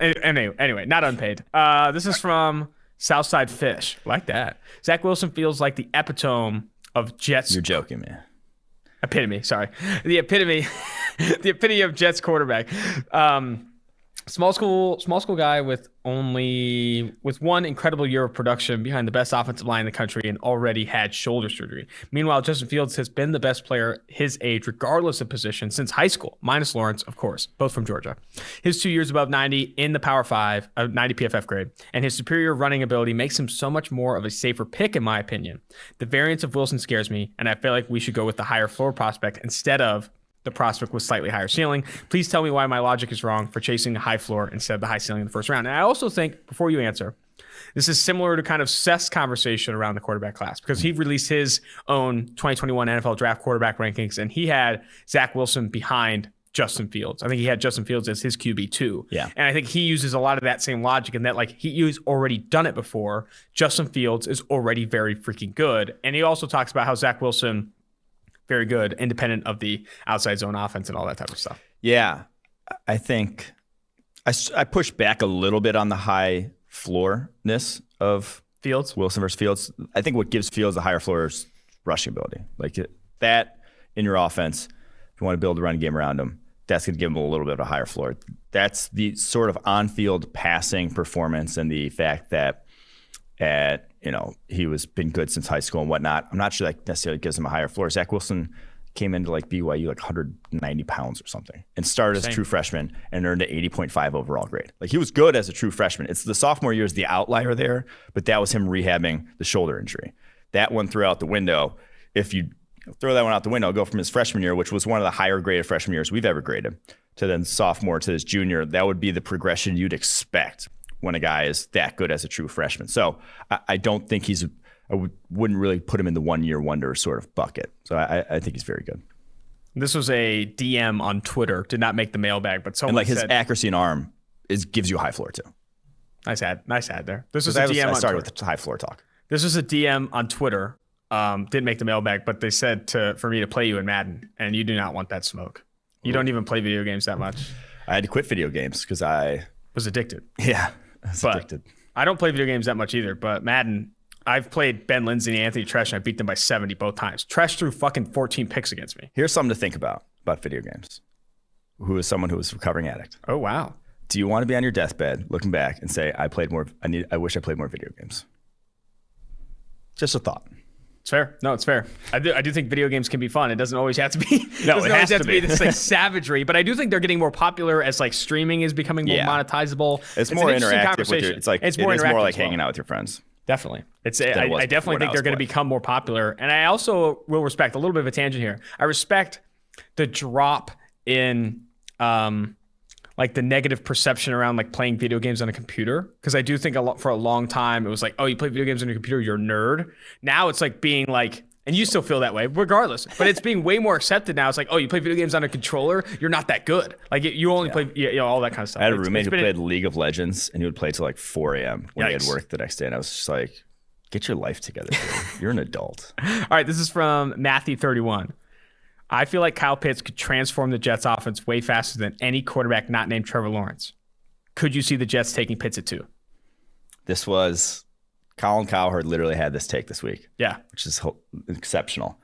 Anyway, not unpaid. This is from Southside Fish. Like that. Zach Wilson feels like the epitome of Jets. You're joking, man. Epitome. Sorry, the epitome of Jets quarterback. Small school guy with one incredible year of production behind the best offensive line in the country and already had shoulder surgery. Meanwhile, Justin Fields has been the best player his age, regardless of position, since high school, minus Lawrence, of course, both from Georgia. His 2 years above 90 in the Power 5, a 90 PFF grade, and his superior running ability makes him so much more of a safer pick, in my opinion. The variance of Wilson scares me, and I feel like we should go with the higher floor prospect instead of the prospect with slightly higher ceiling. Please tell me why my logic is wrong for chasing a high floor instead of the high ceiling in the first round. And I also think, before you answer, this is similar to kind of Seth's conversation around the quarterback class because he released his own 2021 NFL draft quarterback rankings and he had Zach Wilson behind Justin Fields. I think he had Justin Fields as his QB2. Yeah. And I think he uses a lot of that same logic in that like he's already done it before. Justin Fields is already very freaking good. And he also talks about how Zach Wilson very good, independent of the outside zone offense and all that type of stuff. Yeah. I think I push back a little bit on the high floorness of Fields? Wilson versus Fields. I think what gives Fields the higher floor is rushing ability. Like that in your offense, if you want to build a run game around him, that's going to give him a little bit of a higher floor. That's the sort of on-field passing performance and the fact that he was been good since high school and whatnot. I'm not sure that necessarily gives him a higher floor. Zach Wilson came into like BYU like 190 pounds or something and started as a true freshman and earned an 80.5 overall grade. Like he was good as a true freshman. It's the sophomore year is the outlier there, but that was him rehabbing the shoulder injury. That one threw out the window. If you throw that one out the window, go from his freshman year, which was one of the higher graded freshman years we've ever graded, to then sophomore to his junior, that would be the progression you'd expect when a guy is that good as a true freshman. So I don't think wouldn't really put him in the 1 year wonder sort of bucket. So I think he's very good. This was a DM on Twitter. Did not make the mailbag, but someone And like his said, accuracy and arm gives you a high floor too. Nice ad there. This was I a DM I on started Twitter. with the high floor talk. This was a DM on Twitter. Didn't make the mailbag, but they said for me to play you in Madden, and you do not want that smoke. You don't even play video games that much. I had to quit video games because I Was addicted. was But addicted. I don't play video games that much either, but Madden, I've played Ben Lindsay and Anthony Tresh, and I beat them by 70 both times. Tresh threw fucking 14 picks against me. Here's something to think about video games. Who is someone who is a recovering addict? Oh, wow. Do you want to be on your deathbed looking back and say, I wish I played more video games? Just a thought. It's fair. No, it's fair. I do think video games can be fun. It doesn't always have to be. No, doesn't it always has have to to be be. this like savagery. But I do think they're getting more popular as like streaming is becoming more Yeah. monetizable. It's an more interesting interactive with conversation. your, it's more more interactive like as well. hanging out with your friends. Definitely. it was I before definitely that think they're was going to played. become more popular. And I also will respect a little bit of a tangent here. I respect the drop in like the negative perception around like playing video games on a computer. Because I do think for a long time it was like, oh, you play video games on a computer, you're a nerd. Now it's like being like, and you still feel that way regardless, but it's being way more accepted now. It's like, oh, you play video games on a controller, you're not that good. Like you only play, all that kind of stuff. I had a It's roommate who been- played League of Legends, and he would play till like 4 a.m. when he had Yikes. work the next day. And I was just like, get your life together, dude. You're an adult. All right, this is from Matthew31. I feel like Kyle Pitts could transform the Jets offense way faster than any quarterback not named Trevor Lawrence. Could you see the Jets taking Pitts at 2? This was Colin Cowherd literally had this take this week, Yeah. which is exceptional.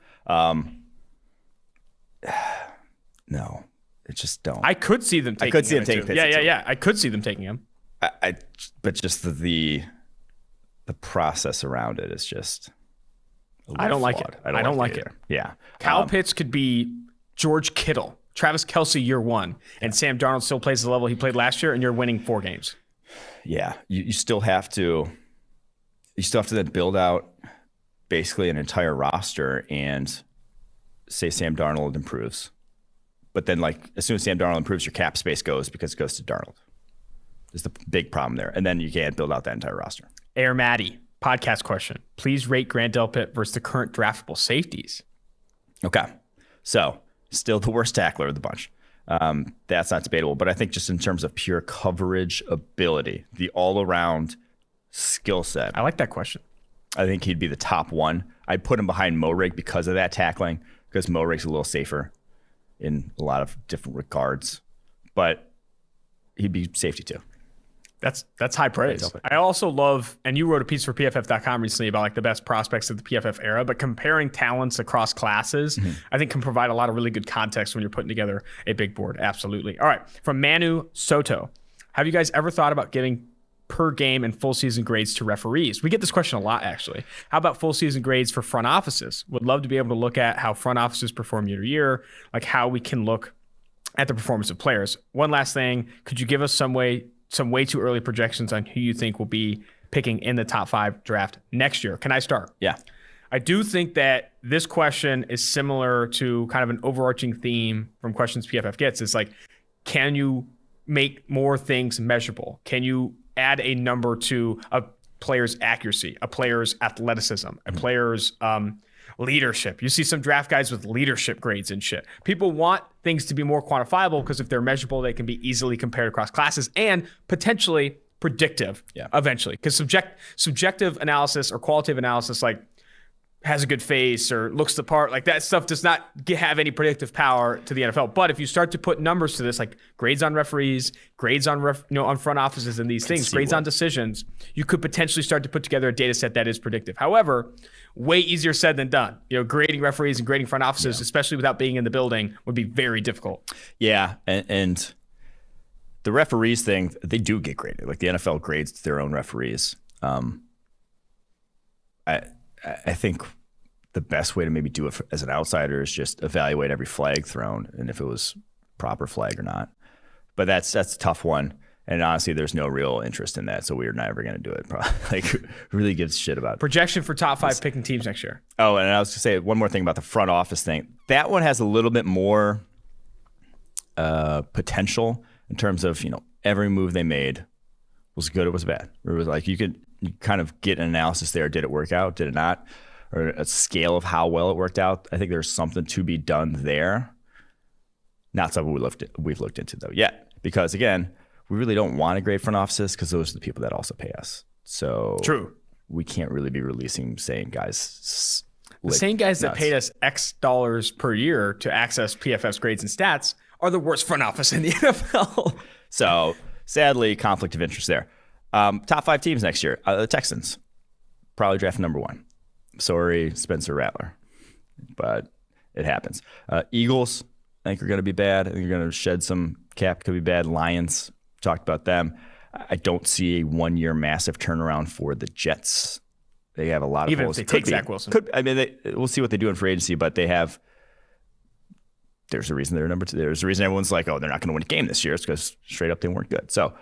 No, it just don't. I could see them taking could see him him at taking 2. Pitts Yeah, at yeah, 2. yeah. I could see them taking him. But just the process around it is just. I don't like flawed. it. I don't like it. either. Yeah. Kyle Pitts could be George Kittle, Travis Kelce year 1, and Sam Darnold still plays the level he played last year, and you're winning 4 games. Yeah, you still have to then build out basically an entire roster and say Sam Darnold improves. But then, like, as soon as Sam Darnold improves, your cap space goes because it goes to Darnold. Is the big problem there. And then you can't build out that entire roster. Air Maddie, podcast question. Please rate Grant Delpit versus the current draftable safeties. Okay. So, still the worst tackler of the bunch. That's not debatable. But I think just in terms of pure coverage ability, the all-around skill set, I like that question. I think he'd be the top one. I'd put him behind Moehrig because of that tackling, because Moehrig's a little safer in a lot of different regards. But he'd be safety too. That's high praise. I also love, and you wrote a piece for PFF.com recently about like the best prospects of the PFF era, but comparing talents across classes, I think can provide a lot of really good context when you're putting together a big board. Absolutely. All right. From Manu Soto. Have you guys ever thought about giving per game and full season grades to referees? We get this question a lot, actually. How about full season grades for front offices? Would love to be able to look at how front offices perform year to year, like how we can look at the performance of players. One last thing, could you give us some way too early projections on who you think will be picking in the top 5 draft next year? Can I start? Yeah. I do think that this question is similar to kind of an overarching theme from questions PFF gets. It's like, can you make more things measurable? Can you add a number to a player's accuracy, a player's athleticism, a player's leadership? You see some draft guys with leadership grades and shit. People want things to be more quantifiable because if they're measurable, they can be easily compared across classes and potentially predictive eventually. Because subjective analysis or qualitative analysis, like has a good face or looks the part, like that stuff does not have any predictive power to the NFL. But if you start to put numbers to this, like grades on referees, grades on on front offices and these things, grades on decisions, you could potentially start to put together a data set that is predictive. However, way easier said than done. Grading referees and grading front offices, especially without being in the building, would be very difficult. Yeah, and the referees thing, they do get graded. Like the NFL grades their own referees. I think the best way to maybe do it as an outsider is just evaluate every flag thrown and if it was proper flag or not. But that's a tough one. And honestly, there's no real interest in that, so we're never going to do it. Like, who really gives a shit about it? Projection for top 5 picking teams next year. Oh, and I was going to say one more thing about the front office thing. That one has a little bit more potential in terms of, every move they made was good or was bad. It was like you kind of get an analysis there. Did it work out? Did it not? Or a scale of how well it worked out. I think there's something to be done there. Not something we've looked into though yet, because again, we really don't want to grade front offices because those are the people that also pay us. So true. We can't really be releasing saying guys. The same guys that paid us X dollars per year to access PFF's grades and stats are the worst front office in the NFL. So sadly, conflict of interest there. Top 5 teams next year. The Texans, probably draft number 1. Sorry, Spencer Rattler, but it happens. Eagles, I think are going to be bad. I think you're going to shed some cap. Could be bad. Lions, talked about them. I don't see a 1-year massive turnaround for the Jets. They have a lot of even holes. if they take Zach Wilson. We'll see what they do in free agency, but they have. There's a reason they're number 2. There's a reason everyone's like, oh, they're not going to win a game this year. It's because straight up they weren't good. So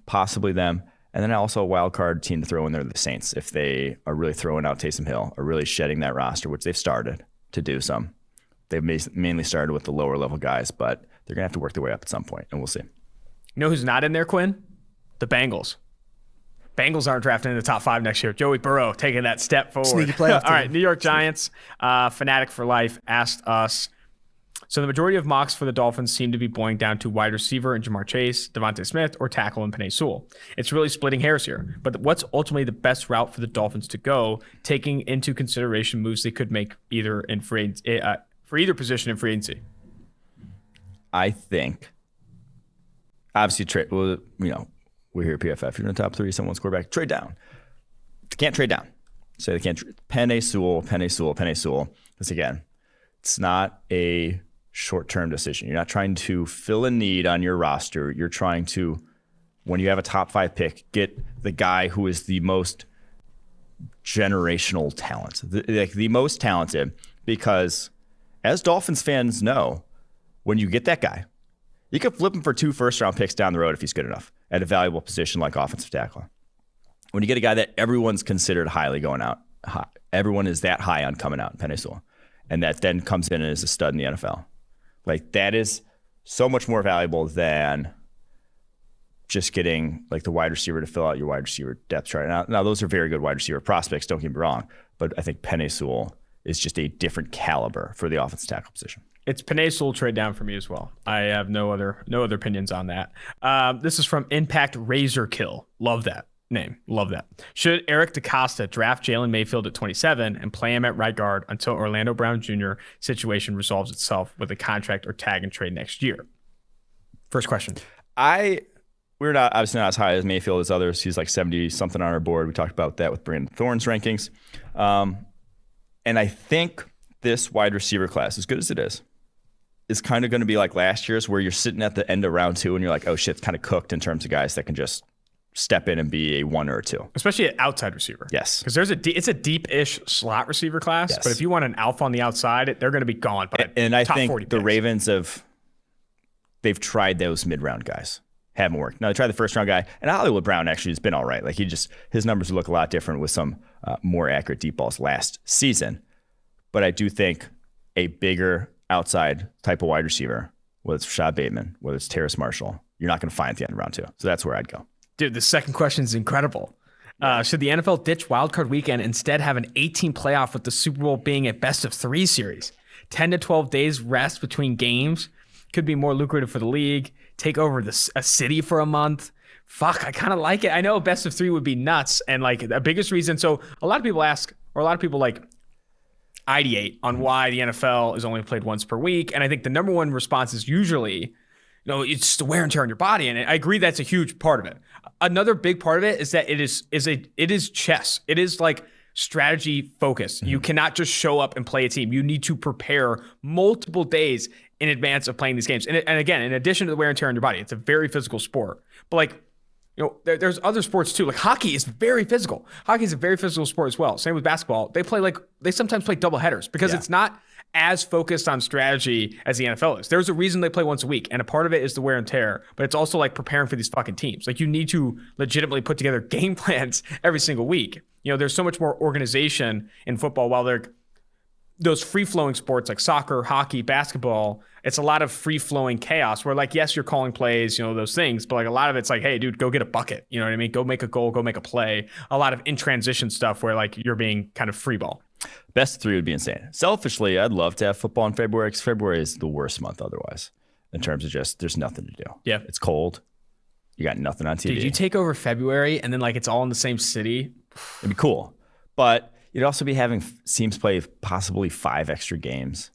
possibly them. And then also a wild card team to throw in there, the Saints, if they are really throwing out Taysom Hill, are really shedding that roster, which they've started to do some. They've mainly started with the lower level guys, but they're going to have to work their way up at some point, and we'll see. You know who's not in there, Quinn? The Bengals. Bengals aren't drafting in the top 5 next year. Joey Burrow taking that step forward. Sneaky playoff All right, team. New York Giants, Fanatic for Life, asked us, so the majority of mocks for the Dolphins seem to be boiling down to wide receiver and Jamar Chase, Devontae Smith, or tackle and Penei Sewell. It's really splitting hairs here. But what's ultimately the best route for the Dolphins to go, taking into consideration moves they could make either in for either position in free agency? I think, obviously, we're here at PFF. If you're in the top 3, someone's quarterback, trade down. They can't trade down. So they can't. Penei Sewell. Because again, it's not a short-term decision. You're not trying to fill a need on your roster. You're trying to, when you have a top 5 pick, get the guy who is the most generational talent, the most talented, because as Dolphins fans know, when you get that guy, you can flip him for 2 first-round picks down the road if he's good enough at a valuable position like offensive tackle. When you get a guy that everyone's considered highly going out, everyone is that high on coming out in Penei Sewell, and that then comes in as a stud in the NFL. Like, that is so much more valuable than just getting like the wide receiver to fill out your wide receiver depth chart. Now those are very good wide receiver prospects, don't get me wrong, but I think Penei Sewell is just a different caliber for the offensive tackle position. It's Penei Sewell trade down for me as well. I have no other opinions on that. This is from Impact Razor Kill. Love that name. Love that. Should Eric DeCosta draft Jalen Mayfield at 27 and play him at right guard until Orlando Brown Jr. situation resolves itself with a contract or tag and trade next year? First question. We're not obviously not as high as Mayfield as others. He's like 70 something on our board. We talked about that with Brandon Thorne's rankings. And I think this wide receiver class, as good as it is kind of going to be like last year's, where you're sitting at the end of round 2 and you're like, oh shit, it's kind of cooked in terms of guys that can just step in and be a 1 or a 2. Especially at outside receiver. Yes. Because it's a deep-ish slot receiver class, Yes. but if you want an alpha on the outside, they're going to be gone by and I top think 40 the picks. Ravens they've tried those mid-round guys. Haven't worked. Now they tried the first-round guy, and Hollywood Brown actually has been all right. Like his numbers look a lot different with some more accurate deep balls last season. But I do think a bigger outside type of wide receiver, whether it's Rashad Bateman, whether it's Terrace Marshall, you're not going to find at the end of round 2. So that's where I'd go. Dude, the second question is incredible. Should the NFL ditch wildcard weekend, instead have an 18 playoff with the Super Bowl being a best of 3 series? 10 to 12 days rest between games could be more lucrative for the league. Take over a city for a month. Fuck, I kind of like it. I know a best of 3 would be nuts. And like the biggest reason, so a lot of people ask, or a lot of people like ideate on why the NFL is only played once per week. And I think the number one response is usually, it's the wear and tear on your body. And I agree that's a huge part of it. Another big part of it is that it is chess. It is like strategy focused. You cannot just show up and play a team. You need to prepare multiple days in advance of playing these games. And again, in addition to the wear and tear on your body, it's a very physical sport. But like, there's other sports too. Like hockey is very physical. Hockey is a very physical sport as well. Same with basketball. They sometimes play double headers because it's not as focused on strategy as the NFL is. There's a reason they play once a week, and a part of it is the wear and tear, but it's also like preparing for these fucking teams. Like you need to legitimately put together game plans every single week. There's so much more organization in football, while those free-flowing sports like soccer, hockey, basketball, it's a lot of free-flowing chaos where like, yes, you're calling plays, those things, but like a lot of it's like, hey, dude, go get a bucket. You know what I mean? Go make a goal, go make a play. A lot of in-transition stuff where like you're being kind of free ball. Best of 3 would be insane. Selfishly, I'd love to have football in February because February is the worst month otherwise in terms of just there's nothing to do. Yeah. It's cold. You got nothing on TV. Did you take over February and then like it's all in the same city? It'd be cool. But you'd also be having teams play possibly 5 extra games.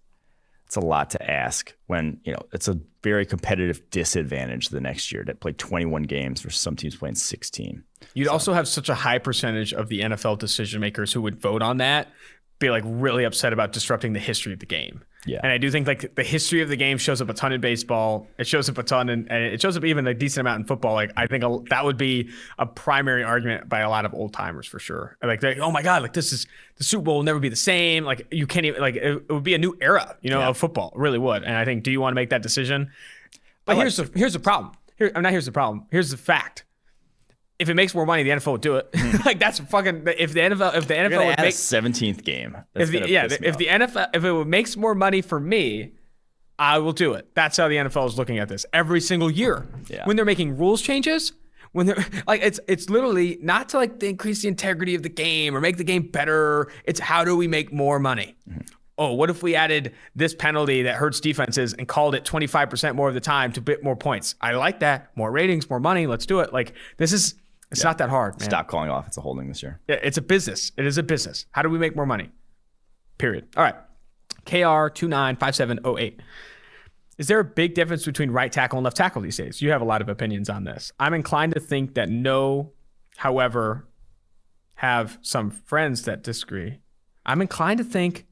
It's a lot to ask when, it's a very competitive disadvantage the next year to play 21 games versus some teams playing 16. You'd also have such a high percentage of the NFL decision makers who would vote on that be like really upset about disrupting the history of the game. Yeah. And I do think like the history of the game shows up a ton in baseball. It shows up a ton and it shows up even a decent amount in football. Like I think that would be a primary argument by a lot of old timers for sure. Like, oh my God, like this is the Super Bowl will never be the same. Like you can't even like it would be a new era, of football. It really would. And I think, do you want to make that decision? But here's the problem. Here's the problem. Here's the fact. If it makes more money, the NFL would do it. Like that's fucking. If the NFL would make a 17th game, if it makes more money for me, I will do it. That's how the NFL is looking at this every single year. Yeah. When they're making rules changes, when they're like, it's literally not to like increase the integrity of the game or make the game better. It's how do we make more money? Mm-hmm. Oh, what if we added this penalty that hurts defenses and called it 25% more of the time to bit more points? I like that. More ratings, more money. Let's do it. Like this is. It's not that hard, man. Stop calling off. It's a holding this year. It's a business. It is a business. How do we make more money? Period. All right. KR295708. Is there a big difference between right tackle and left tackle these days? You have a lot of opinions on this. I'm inclined to think that no, however, have some friends that disagree. I'm inclined to think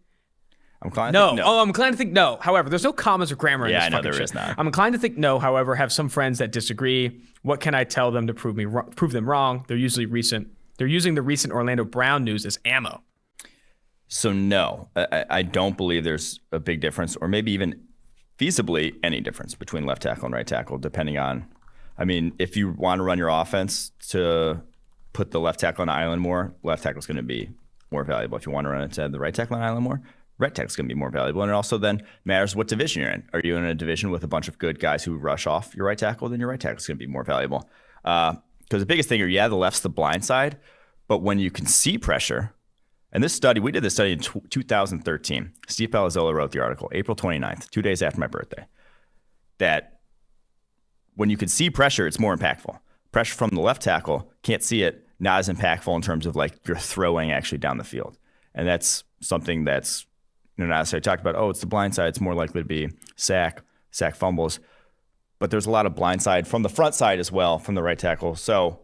no. Oh, I'm inclined to think no. However, there's no commas or grammar in this fucking shit. There is not. I'm inclined to think no. However, have some friends that disagree. What can I tell them to prove them wrong? They're using the recent Orlando Brown news as ammo. So no, I don't believe there's a big difference, or maybe even feasibly any difference between left tackle and right tackle, depending on. I mean, if you want to run your offense to put the left tackle on the island more, left tackle is going to be more valuable. If you want to run it to the right tackle on the island more, right tackle is going to be more valuable. And it also then matters what division you're in. Are you in a division with a bunch of good guys who rush off your right tackle? Then your right tackle is going to be more valuable. Because the biggest thing here, the left's the blind side, but when you can see pressure, and this study, we did this study in 2013. Steve Palazzolo wrote the article, April 29th, 2 days after my birthday, that when you can see pressure, it's more impactful. Pressure from the left tackle, can't see it, not as impactful in terms of like you're throwing actually down the field. And that's something that's, not necessarily talked about, it's the blind side, it's more likely to be sack fumbles. But there's a lot of blind side from the front side as well, from the right tackle. So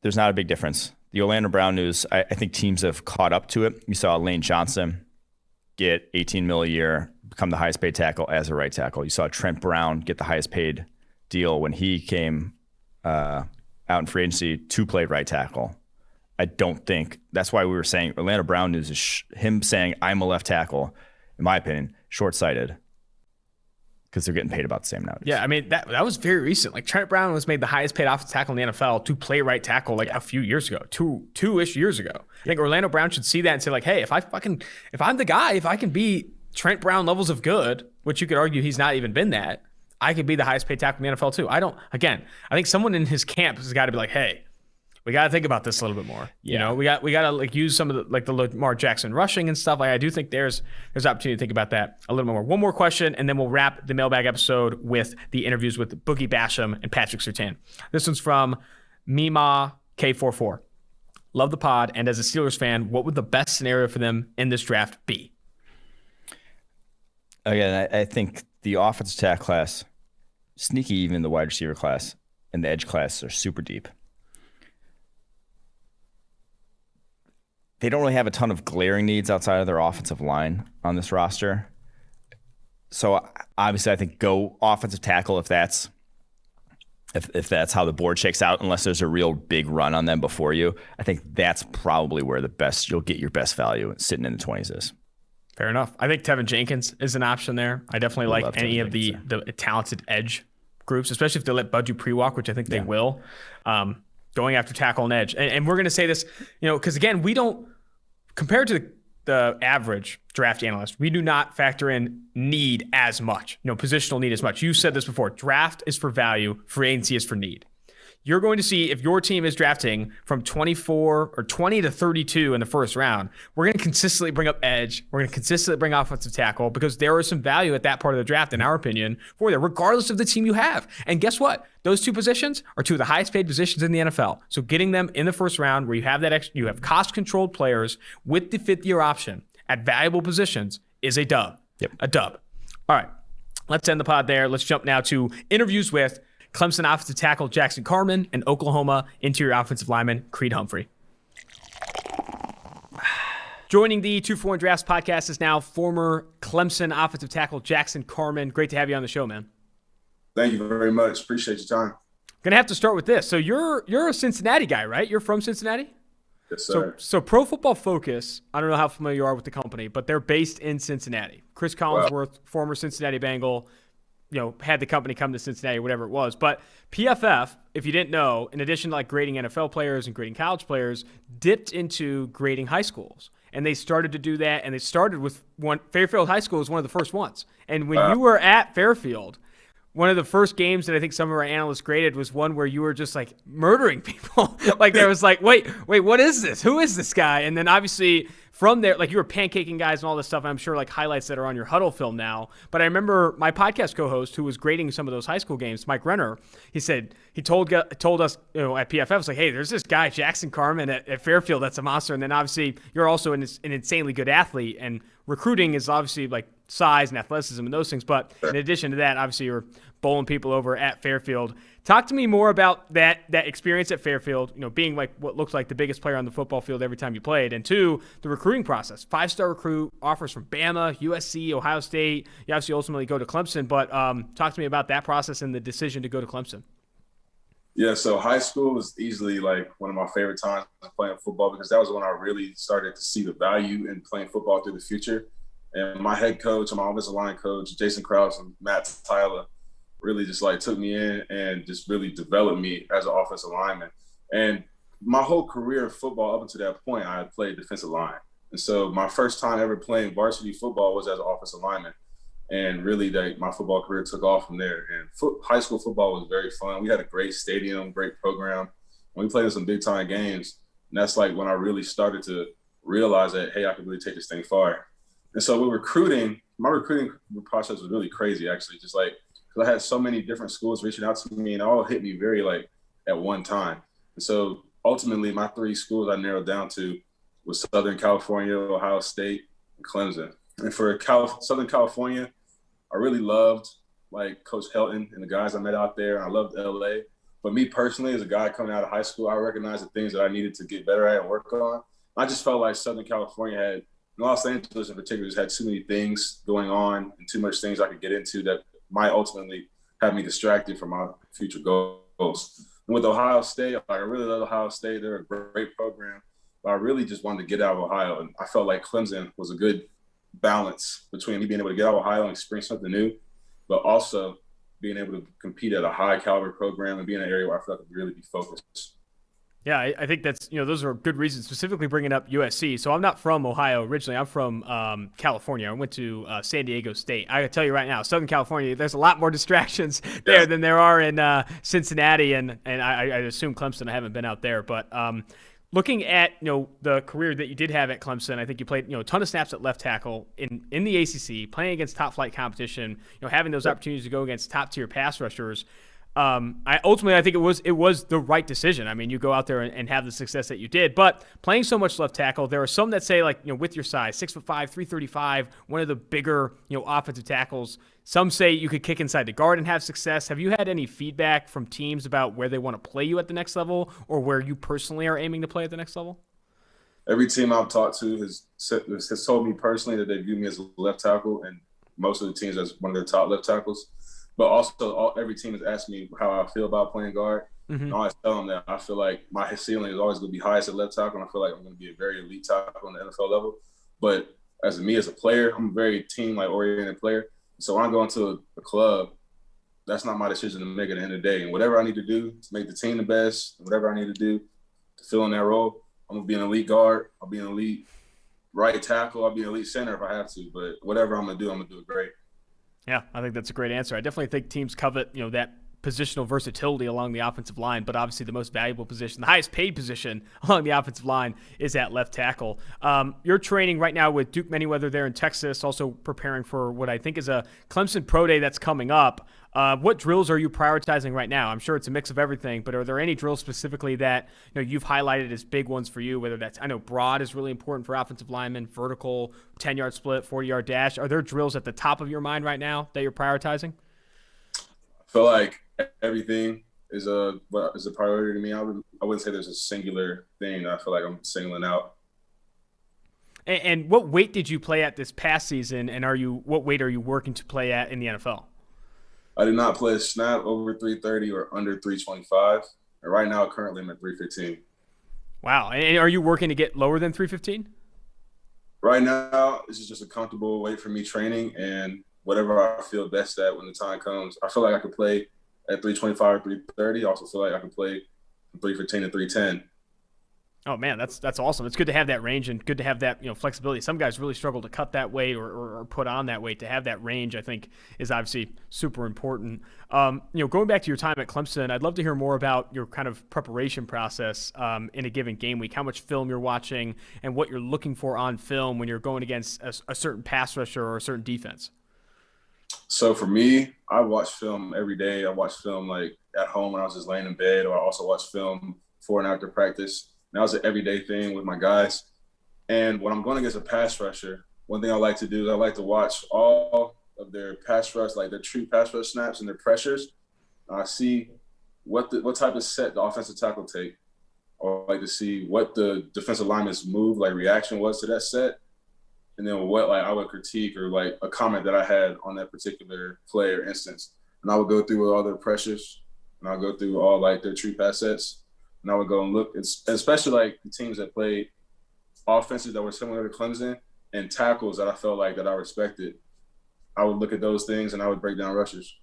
there's not a big difference. The Orlando Brown news, I think teams have caught up to it. You saw Lane Johnson get $18 million a year, become the highest paid tackle as a right tackle. You saw Trent Brown get the highest paid deal when he came out in free agency to play right tackle. I don't think that's why we were saying Orlando Brown news is him saying I'm a left tackle, in my opinion, short-sighted, because they're getting paid about the same nowadays. Yeah, I mean, that was very recent. Like Trent Brown was made the highest paid offensive tackle in the NFL to play right tackle a few years ago, two-ish years ago. I think Orlando Brown should see that and say like, hey, if I'm the guy, if I can be Trent Brown levels of good, which you could argue he's not even been that, I could be the highest paid tackle in the NFL too. I think someone in his camp has got to be like, hey, we got to think about this a little bit more. Yeah. You know, we got to like use some of the Lamar Jackson rushing and stuff. Like I do think there's opportunity to think about that a little more. One more question, and then we'll wrap the mailbag episode with the interviews with Boogie Basham and Patrick Surtain. This one's from Mima K44. Love the pod, and as a Steelers fan, what would the best scenario for them in this draft be? Again, I think the offensive tackle class, sneaky even the wide receiver class, and the edge class are super deep. They don't really have a ton of glaring needs outside of their offensive line on this roster. So obviously I think go offensive tackle if that's how the board shakes out, unless there's a real big run on them before you. I think that's probably where you'll get your best value sitting in the 20s is. Fair enough. I think Tevin Jenkins is an option there. I definitely like any of the talented edge groups, especially if they let Budju pre-walk, which I think they will. Going after tackle and edge. And we're going to say this, because again, we don't, compared to the average draft analyst, we do not factor in need as much, positional need as much. You said this before, draft is for value, free agency is for need. You're going to see if your team is drafting from 24 or 20 to 32 in the first round, we're going to consistently bring up edge. We're going to consistently bring offensive tackle because there is some value at that part of the draft, in our opinion, for there, regardless of the team you have. And guess what? Those two positions are two of the highest paid positions in the NFL. So getting them in the first round where you have you have cost-controlled players with the fifth-year option at valuable positions is a dub. Yep. A dub. All right. Let's end the pod there. Let's jump now to interviews with Clemson offensive tackle Jackson Carman and Oklahoma interior offensive lineman Creed Humphrey. Joining the 2-for-1 Drafts podcast is now former Clemson offensive tackle Jackson Carman. Great to have you on the show, man. Thank you very much. Appreciate your time. Gonna have to start with this. So you're a Cincinnati guy, right? You're from Cincinnati? Yes, sir. So Pro Football Focus, I don't know how familiar you are with the company, but they're based in Cincinnati. Chris Collinsworth, former Cincinnati Bengal, had the company come to Cincinnati, whatever it was. But PFF, if you didn't know, in addition to like grading NFL players and grading college players, dipped into grading high schools. And they started to do that, and they started with Fairfield High School was one of the first ones. And when you were at Fairfield, one of the first games that I think some of our analysts graded was one where you were just like murdering people. Like there was like, wait, what is this? Who is this guy? And then obviously from there, like you were pancaking guys and all this stuff. And I'm sure like highlights that are on your huddle film now. But I remember my podcast co-host who was grading some of those high school games, Mike Renner, he told us, at PFF, it's like, hey, there's this guy, Jackson Carman at Fairfield. That's a monster. And then obviously you're also an insanely good athlete, and recruiting is obviously like size and athleticism and those things. But in addition to that, obviously you're bowling people over at Fairfield. Talk to me more about that experience at Fairfield, being like what looks like the biggest player on the football field every time you played. And two, the recruiting process. 5-star recruit, offers from Bama, USC, Ohio State. You obviously ultimately go to Clemson, but talk to me about that process and the decision to go to Clemson. Yeah, so high school was easily like one of my favorite times playing football, because that was when I really started to see the value in playing football through the future. And my head coach and my offensive line coach, Jason Krause and Matt Tyler, really just like took me in and just really developed me as an offensive lineman. And my whole career in football up until that point, I had played defensive line. And so my first time ever playing varsity football was as an offensive lineman. And really, my football career took off from there. And high school football was very fun. We had a great stadium, great program. We played in some big-time games. And that's like when I really started to realize that, hey, I could really take this thing far. And so with recruiting, my recruiting process was really crazy, actually. Just like, because I had so many different schools reaching out to me, and it all hit me very, like, at one time. And so ultimately, my 3 schools I narrowed down to was Southern California, Ohio State, and Clemson. And for Southern California, I really loved like Coach Helton and the guys I met out there. I loved LA. But me personally, as a guy coming out of high school, I recognized the things that I needed to get better at and work on. I just felt like Southern California had, Los Angeles in particular, just had too many things going on and too much things I could get into that might ultimately have me distracted from my future goals. And with Ohio State, like, I really love Ohio State. They're a great program. But I really just wanted to get out of Ohio. And I felt like Clemson was a good balance between me being able to get out of Ohio and experience something new, but also being able to compete at a high caliber program and be in an area where I feel like I could really be focused. Yeah, I think that's, those are good reasons, specifically bringing up USC. So I'm not from Ohio originally. I'm from California. I went to San Diego State. I can tell you right now, Southern California, there's a lot more distractions there than there are in Cincinnati. And I assume Clemson. I haven't been out there. But looking at, the career that you did have at Clemson, I think you played, a ton of snaps at left tackle in the ACC, playing against top flight competition, having those opportunities to go against top tier pass rushers. I think it was the right decision. I mean, you go out there and have the success that you did, but playing so much left tackle, there are some that say, like, with your size, 6'5", 335, one of the bigger, offensive tackles. Some say you could kick inside the guard and have success. Have you had any feedback from teams about where they want to play you at the next level, or where you personally are aiming to play at the next level? Every team I've talked to has told me personally that they view me as a left tackle, and most of the teams as one of their top left tackles. But also, every team has asked me how I feel about playing guard. Mm-hmm. And I always tell them that I feel like my ceiling is always going to be highest at left tackle, and I feel like I'm going to be a very elite tackle on the NFL level. But as a player, I'm a very team-like oriented player. So when I go into a club, that's not my decision to make at the end of the day. And whatever I need to do to make the team the best, whatever I need to do to fill in that role, I'm going to be an elite guard. I'll be an elite right tackle. I'll be an elite center if I have to. But whatever I'm going to do it great. Yeah, I think that's a great answer. I definitely think teams covet, that positional versatility along the offensive line, but obviously the most valuable position, the highest paid position along the offensive line is at left tackle. You're training right now with Duke Manyweather there in Texas, also preparing for what I think is a Clemson Pro Day that's coming up. What drills are you prioritizing right now? I'm sure it's a mix of everything, but are there any drills specifically that you've highlighted as big ones for you, whether that's, I know broad is really important for offensive linemen, vertical, 10-yard split, 40-yard dash. Are there drills at the top of your mind right now that you're prioritizing? I feel like everything is a priority to me. I wouldn't say there's a singular thing that I feel like I'm singling out. And what weight did you play at this past season, and what weight are you working to play at in the NFL? I did not play a snap over 330 or under 325. And right now, currently, I'm at 315. Wow. And are you working to get lower than 315? Right now, this is just a comfortable weight for me training, and whatever I feel best at when the time comes. I feel like I could play at 325 or 330. I also feel like I can play from 315 to 310. Oh man, that's awesome. It's good to have that range and good to have that flexibility. Some guys really struggle to cut that weight or put on that weight. To have that range, I think, is obviously super important. Going back to your time at Clemson, I'd love to hear more about your kind of preparation process in a given game week. How much film you're watching and what you're looking for on film when you're going against a certain pass rusher or a certain defense. So for me, I watch film every day. I watch film like at home when I was just laying in bed, or I also watch film before and after practice. That was an everyday thing with my guys. And when I'm going against a pass rusher, one thing I like to do is I like to watch all of their pass rush, like their true pass rush snaps and their pressures. I see what type of set the offensive tackle take. I like to see what the defensive lineman's move, like reaction was to that set. And then what like I would critique or like a comment that I had on that particular play or instance. And I would go through all their pressures, and I'll go through all like their true pass sets. And I would go and look, especially like the teams that played offenses that were similar to Clemson and tackles that I felt like that I respected. I would look at those things and I would break down rushers.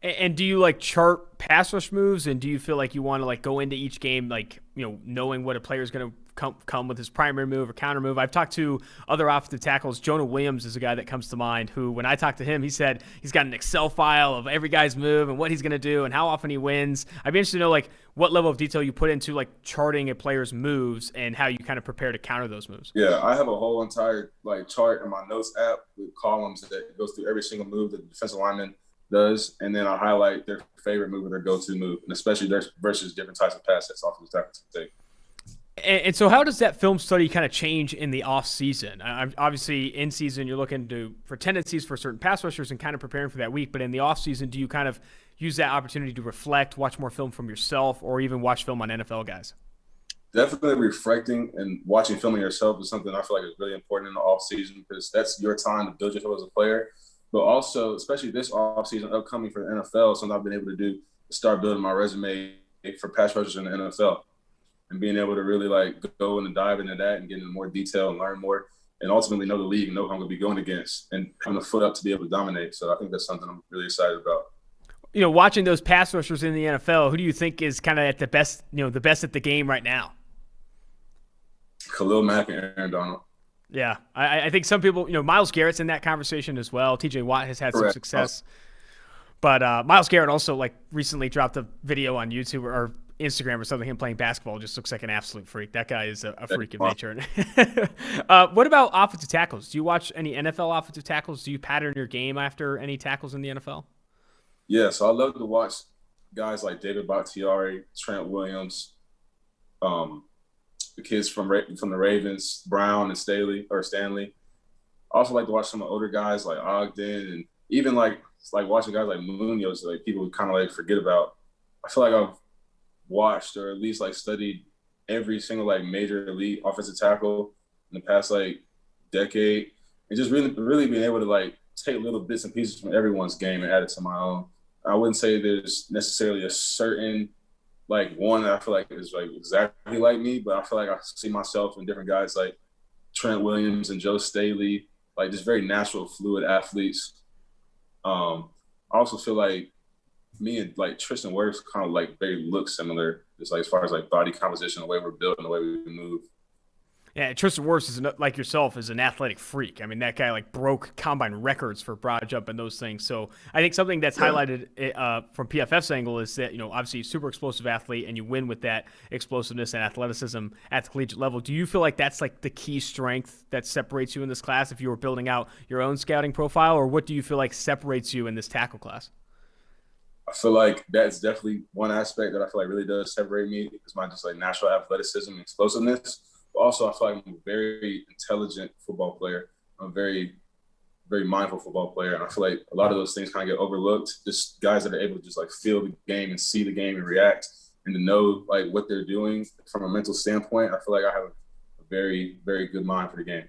And do you like chart pass rush moves? And do you feel like you want to like go into each game, like, knowing what a player is going to come with his primary move or counter move. I've talked to other offensive tackles. Jonah Williams is a guy that comes to mind who, when I talked to him, he said he's got an Excel file of every guy's move and what he's going to do and how often he wins. I'd be interested to know like what level of detail you put into like charting a player's moves and how you kind of prepare to counter those moves. Yeah, I have a whole entire like chart in my notes app with columns that goes through every single move that the defensive lineman does, and then I highlight their favorite move or their go-to move, and especially their versus different types of pass sets offensive tackles take. And so how does that film study kind of change in the off season? Obviously in season, you're looking for tendencies for certain pass rushers and kind of preparing for that week. But in the off season, do you kind of use that opportunity to reflect, watch more film from yourself, or even watch film on NFL guys? Definitely reflecting and watching film of yourself is something I feel like is really important in the off season, because that's your time to build yourself as a player. But also, especially this offseason upcoming for the NFL, something I've been able to do is start building my resume for pass rushers in the NFL and being able to really like go in and dive into that and get into more detail and learn more and ultimately know the league and know who I'm going to be going against and having the foot up to be able to dominate. So I think that's something I'm really excited about. You know, watching those pass rushers in the NFL, who do you think is kind of at the best, the best at the game right now? Khalil Mack and Aaron Donald. Yeah, I think some people, Myles Garrett's in that conversation as well. TJ Watt has had some success. But Myles Garrett also like recently dropped a video on YouTube or Instagram or something, him playing basketball. Just looks like an absolute freak. That guy is a freak of nature. What about offensive tackles? Do you watch any NFL offensive tackles? Do you pattern your game after any tackles in the NFL? Yeah, so I love to watch guys like David Bakhtiari, Trent Williams, the kids from the Ravens, Brown and Stanley. I also like to watch some of the older guys like Ogden, and even like watching guys like Munoz, like people kind of like forget about. I feel like I've watched or at least like studied every single like major elite offensive tackle in the past like decade, and just really being able to like take little bits and pieces from everyone's game and add it to my own. I wouldn't say there's necessarily a certain like one that I feel like is like exactly like me, but I feel like I see myself in different guys like Trent Williams and Joe Staley, like just very natural, fluid athletes. I also feel like me and like Tristan Wirfs kind of like very look similar, just like as far as like body composition, the way we're built and the way we move. Yeah, Tristan Wirfs is like yourself, is an athletic freak. I mean, that guy like broke combine records for broad jump and those things. So I think something that's highlighted from PFF's angle is that, obviously super explosive athlete and you win with that explosiveness and athleticism at the collegiate level. Do you feel like that's like the key strength that separates you in this class if you were building out your own scouting profile, or what do you feel like separates you in this tackle class? I feel like that's definitely one aspect that I feel like really does separate me, is my just like natural athleticism and explosiveness. But also, I feel like I'm a very intelligent football player. I'm a very, very mindful football player. And I feel like a lot of those things kind of get overlooked. Just guys that are able to just like feel the game and see the game and react and to know like what they're doing from a mental standpoint. I feel like I have a very, very good mind for the game.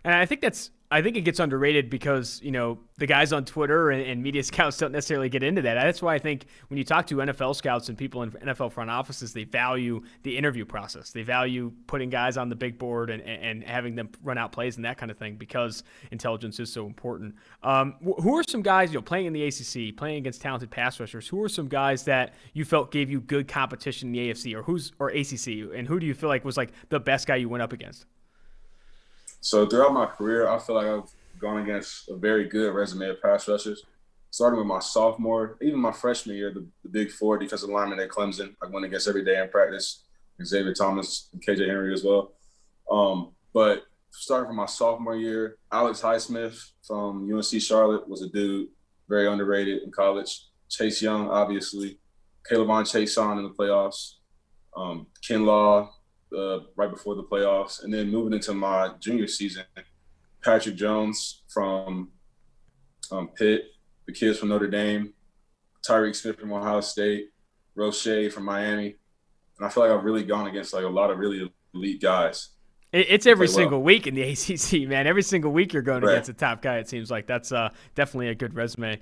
And I think it gets underrated because, the guys on Twitter and media scouts don't necessarily get into that. That's why I think when you talk to NFL scouts and people in NFL front offices, they value the interview process. They value putting guys on the big board and having them run out plays and that kind of thing, because intelligence is so important. Who are some guys, playing in the ACC, playing against talented pass rushers, who are some guys that you felt gave you good competition in the AFC or ACC, and who do you feel like was like the best guy you went up against? So throughout my career, I feel like I've gone against a very good resume of pass rushers. Starting with my sophomore, even my freshman year, the big four defensive linemen at Clemson, I went against every day in practice, Xavier Thomas and KJ Henry as well. But starting from my sophomore year, Alex Highsmith from UNC Charlotte was a dude, very underrated in college. Chase Young, obviously. Caleb Chase-On in the playoffs. Ken Law, right before the playoffs. And then moving into my junior season, Patrick Jones from Pitt, the kids from Notre Dame, Tyreek Smith from Ohio State, Roche from Miami. And I feel like I've really gone against like a lot of really elite guys. It's every single week in the ACC, man. Every single week you're going against a top guy, it seems like. That's definitely a good resume.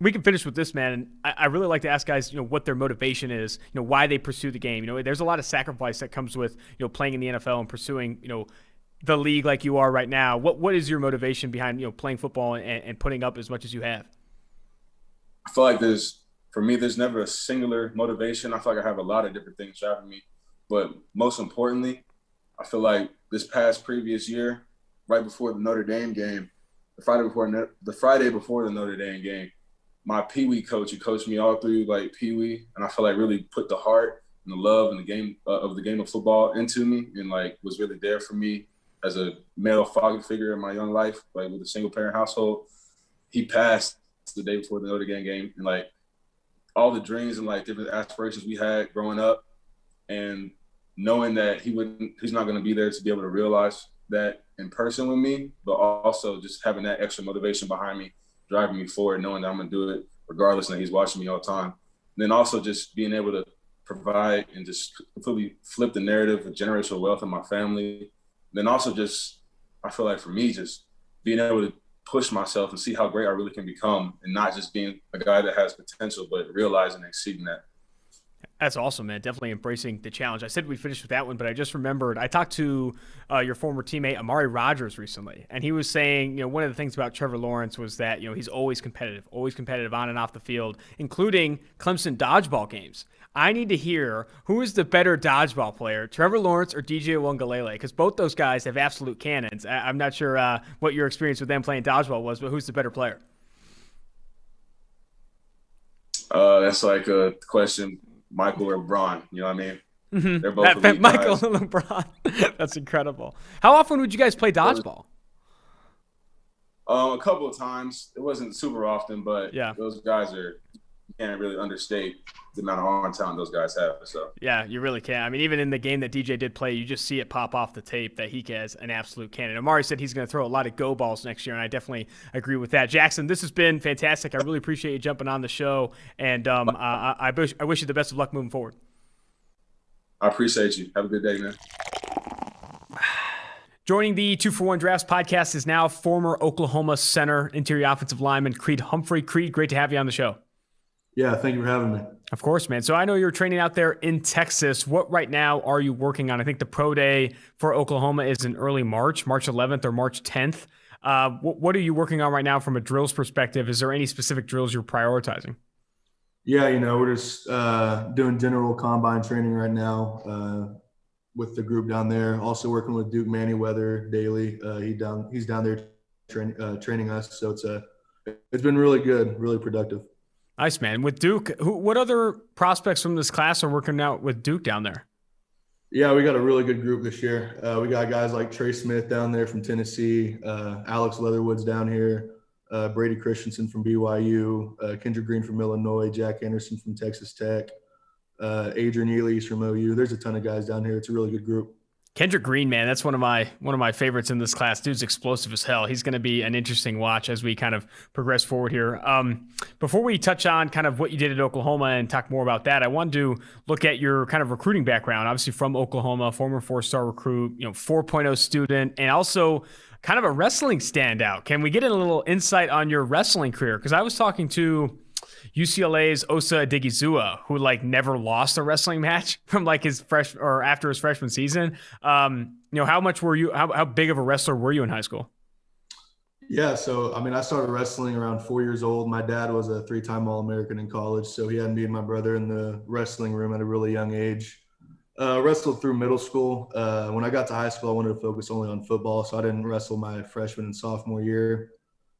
We can finish with this, man. I really like to ask guys, what their motivation is, why they pursue the game. There's a lot of sacrifice that comes with, playing in the NFL and pursuing, the league like you are right now. What is your motivation behind, playing football and putting up as much as you have? I feel like there's never a singular motivation. I feel like I have a lot of different things driving me. But most importantly, I feel like this past previous year, right before the Notre Dame game, the Friday before the Notre Dame game, my Pee Wee coach, he coached me all through like Pee Wee, and I feel like really put the heart and the love and the game of football into me, and like was really there for me as a male father figure in my young life, like with a single parent household. He passed the day before the Notre Dame game, and like all the dreams and like different aspirations we had growing up, and knowing that he's not going to be there to be able to realize that in person with me, but also just having that extra motivation behind me, driving me forward, knowing that I'm going to do it regardless, and that he's watching me all the time. And then also just being able to provide and just completely flip the narrative of generational wealth in my family. And then also just, I feel like for me, just being able to push myself and see how great I really can become, and not just being a guy that has potential, but realizing and exceeding that. That's awesome, man. Definitely embracing the challenge. I said we finished with that one, but I just remembered I talked to your former teammate Amari Rogers recently, and he was saying, one of the things about Trevor Lawrence was that, he's always competitive on and off the field, including Clemson dodgeball games. I need to hear, who is the better dodgeball player, Trevor Lawrence or DJ Uiagalelei? Because both those guys have absolute cannons. I'm not sure what your experience with them playing dodgeball was, but who's the better player? That's like a question, Michael or LeBron. You know what I mean? Mm-hmm. They're both Michael guys. and LeBron. That's incredible. How often would you guys play dodgeball? A couple of times. It wasn't super often, but yeah, those guys you can't really understate the amount of arm talent those guys have. So yeah, you really can't. I mean, even in the game that DJ did play, you just see it pop off the tape that he has an absolute cannon. Amari said he's going to throw a lot of go balls next year, and I definitely agree with that. Jackson, this has been fantastic. I really appreciate you jumping on the show, and I wish you the best of luck moving forward. I appreciate you. Have a good day, man. Joining the 2-for-1 Drafts podcast is now former Oklahoma center, interior offensive lineman Creed Humphrey. Creed, great to have you on the show. Yeah, thank you for having me. Of course, man. So I know you're training out there in Texas. What right now are you working on? I think the pro day for Oklahoma is in early March 11th or March 10th. What are you working on right now from a drills perspective? Is there any specific drills you're prioritizing? Yeah, we're just doing general combine training right now with the group down there. Also working with Duke Manyweather daily. He's down there training us. So it's been really good, really productive. Nice, man. With Duke, what other prospects from this class are working out with Duke down there? Yeah, we got a really good group this year. We got guys like Trey Smith down there from Tennessee, Alex Leatherwood's down here, Brady Christensen from BYU, Kendrick Green from Illinois, Jack Anderson from Texas Tech, Adrian Ely's from OU. There's a ton of guys down here. It's a really good group. Kendrick Green, man, that's one of my favorites in this class. Dude's explosive as hell. He's going to be an interesting watch as we kind of progress forward here. Before we touch on kind of what you did at Oklahoma and talk more about that, I wanted to look at your kind of recruiting background. Obviously from Oklahoma, former 4-star recruit, 4.0 student, and also kind of a wrestling standout. Can we get a little insight on your wrestling career? Because I was talking to UCLA's Osa Adigizua, who never lost a wrestling match from his after his freshman season. How big of a wrestler were you in high school? Yeah, so I started wrestling around 4 years old. My dad was a 3-time All-American in college, so he had me and my brother in the wrestling room at a really young age. Wrestled through middle school. When I got to high school, I wanted to focus only on football, so I didn't wrestle my freshman and sophomore year.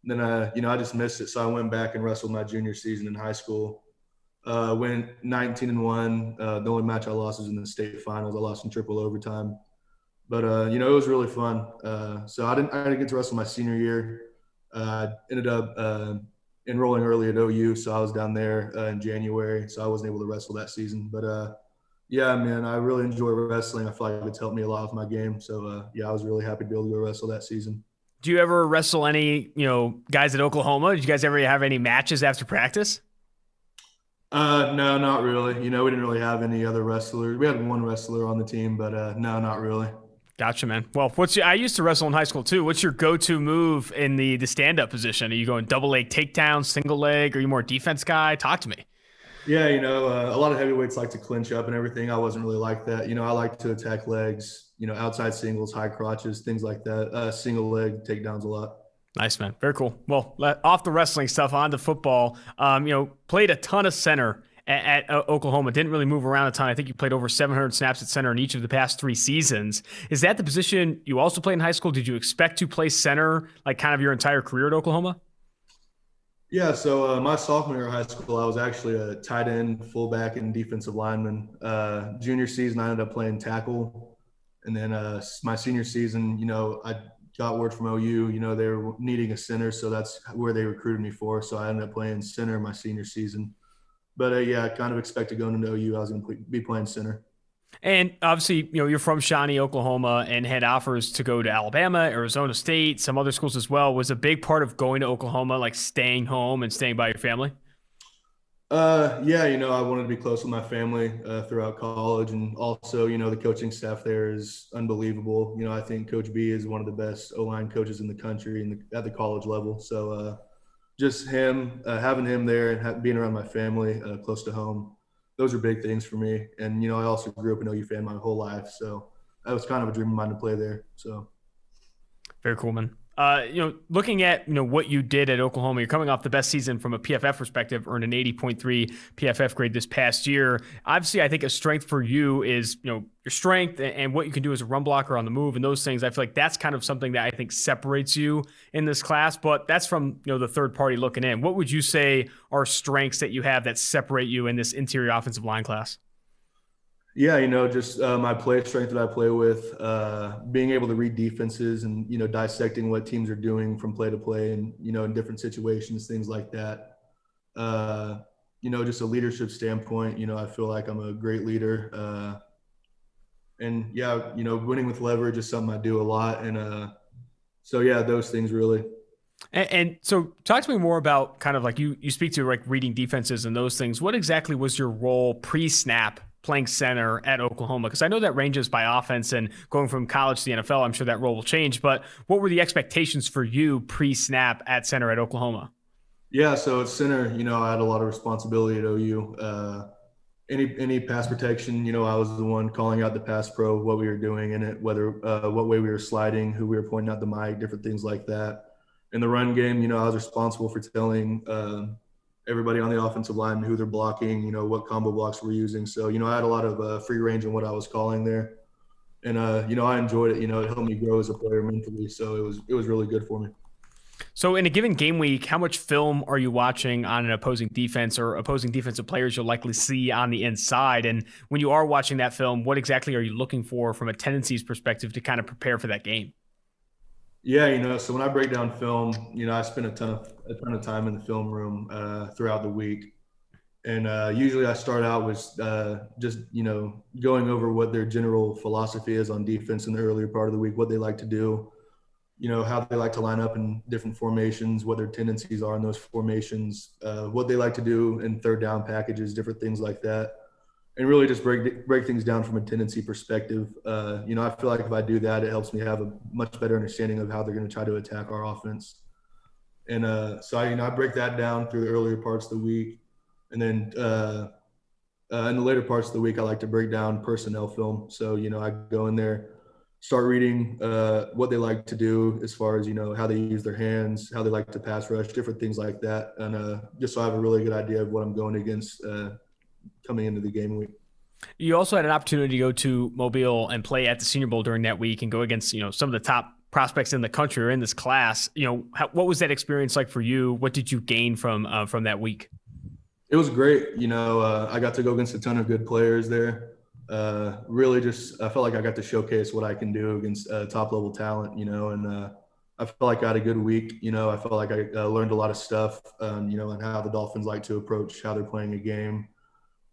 Then, I just missed it. So I went back and wrestled my junior season in high school. Went 19-1. The only match I lost was in the state finals. I lost in triple overtime. But, it was really fun. So I didn't get to wrestle my senior year. I ended up enrolling early at OU. So I was down there in January. So I wasn't able to wrestle that season. But, yeah, man, I really enjoy wrestling. I feel like it's helped me a lot with my game. So, I was really happy to be able to go wrestle that season. Do you ever wrestle any, guys at Oklahoma? Did you guys ever have any matches after practice? No, not really. We didn't really have any other wrestlers. We had one wrestler on the team, but no, not really. Gotcha, man. Well, I used to wrestle in high school too. What's your go-to move in the stand-up position? Are you going double leg takedown, single leg? Are you more defense guy? Talk to me. Yeah, a lot of heavyweights like to clinch up and everything. I wasn't really like that. I like to attack legs, outside singles, high crotches, things like that. Single leg takedowns a lot. Nice, man. Very cool. Well, off the wrestling stuff, on to football. Played a ton of center at Oklahoma. Didn't really move around a ton. I think you played over 700 snaps at center in each of the past 3 seasons. Is that the position you also played in high school? Did you expect to play center like kind of your entire career at Oklahoma? Yeah, so my sophomore year of high school, I was actually a tight end, fullback, and defensive lineman. Junior season, I ended up playing tackle. And then my senior season, I got word from OU, they were needing a center, so that's where they recruited me for. So I ended up playing center my senior season. But I kind of expected going into OU, I was going to be playing center. And obviously, you're from Shawnee, Oklahoma, and had offers to go to Alabama, Arizona State, some other schools as well. Was a big part of going to Oklahoma, like staying home and staying by your family? Yeah, I wanted to be close with my family throughout college. And also, the coaching staff there is unbelievable. I think Coach B is one of the best O-line coaches in the country at the college level. So just having him there and being around my family close to home, those are big things for me. And, I also grew up an OU fan my whole life. So that was kind of a dream of mine to play there. So. Very cool, man. Looking at, what you did at Oklahoma, you're coming off the best season from a PFF perspective, earned an 80.3 PFF grade this past year. Obviously, I think a strength for you is, your strength and what you can do as a run blocker on the move and those things. I feel like that's kind of something that I think separates you in this class, but that's from, the third party looking in. What would you say are strengths that you have that separate you in this interior offensive line class? Yeah, just my play strength that I play with, being able to read defenses and, dissecting what teams are doing from play to play and, in different situations, things like that. Just a leadership standpoint, I feel like I'm a great leader. And yeah, winning with leverage is something I do a lot. And so, yeah, those things really. And so talk to me more about kind of like you speak to like reading defenses and those things. What exactly was your role pre-snap playing center at Oklahoma? Because I know that ranges by offense, and going from college to the NFL, I'm sure that role will change. But what were the expectations for you pre-snap at center at Oklahoma? Yeah, so at center, I had a lot of responsibility at OU. Any pass protection, I was the one calling out the pass pro, what we were doing in it, whether what way we were sliding, who we were pointing out the mic, different things like that. In the run game, I was responsible for telling everybody on the offensive line who they're blocking, what combo blocks we're using. So, I had a lot of free range in what I was calling there. And, I enjoyed it. It helped me grow as a player mentally. So it was really good for me. So in a given game week, how much film are you watching on an opposing defense or opposing defensive players you'll likely see on the inside? And when you are watching that film, what exactly are you looking for from a tendencies perspective to kind of prepare for that game? Yeah, so when I break down film, I spend a ton of time in the film room throughout the week. And usually I start out with just, going over what their general philosophy is on defense in the earlier part of the week, what they like to do, how they like to line up in different formations, what their tendencies are in those formations, what they like to do in third down packages, different things like that. And really just break things down from a tendency perspective. I feel like if I do that, it helps me have a much better understanding of how they're going to try to attack our offense. And so I break that down through the earlier parts of the week. And then in the later parts of the week, I like to break down personnel film. So, I go in there, start reading what they like to do as far as, how they use their hands, how they like to pass rush, different things like that. And just so I have a really good idea of what I'm going against coming into the game week. You also had an opportunity to go to Mobile and play at the Senior Bowl during that week and go against, some of the top prospects in the country or in this class. What was that experience like for you? What did you gain from that week? It was great. I got to go against a ton of good players there. Really I felt like I got to showcase what I can do against top level talent, and I felt like I had a good week. I felt like I learned a lot of stuff, and how the Dolphins like to approach how they're playing a game,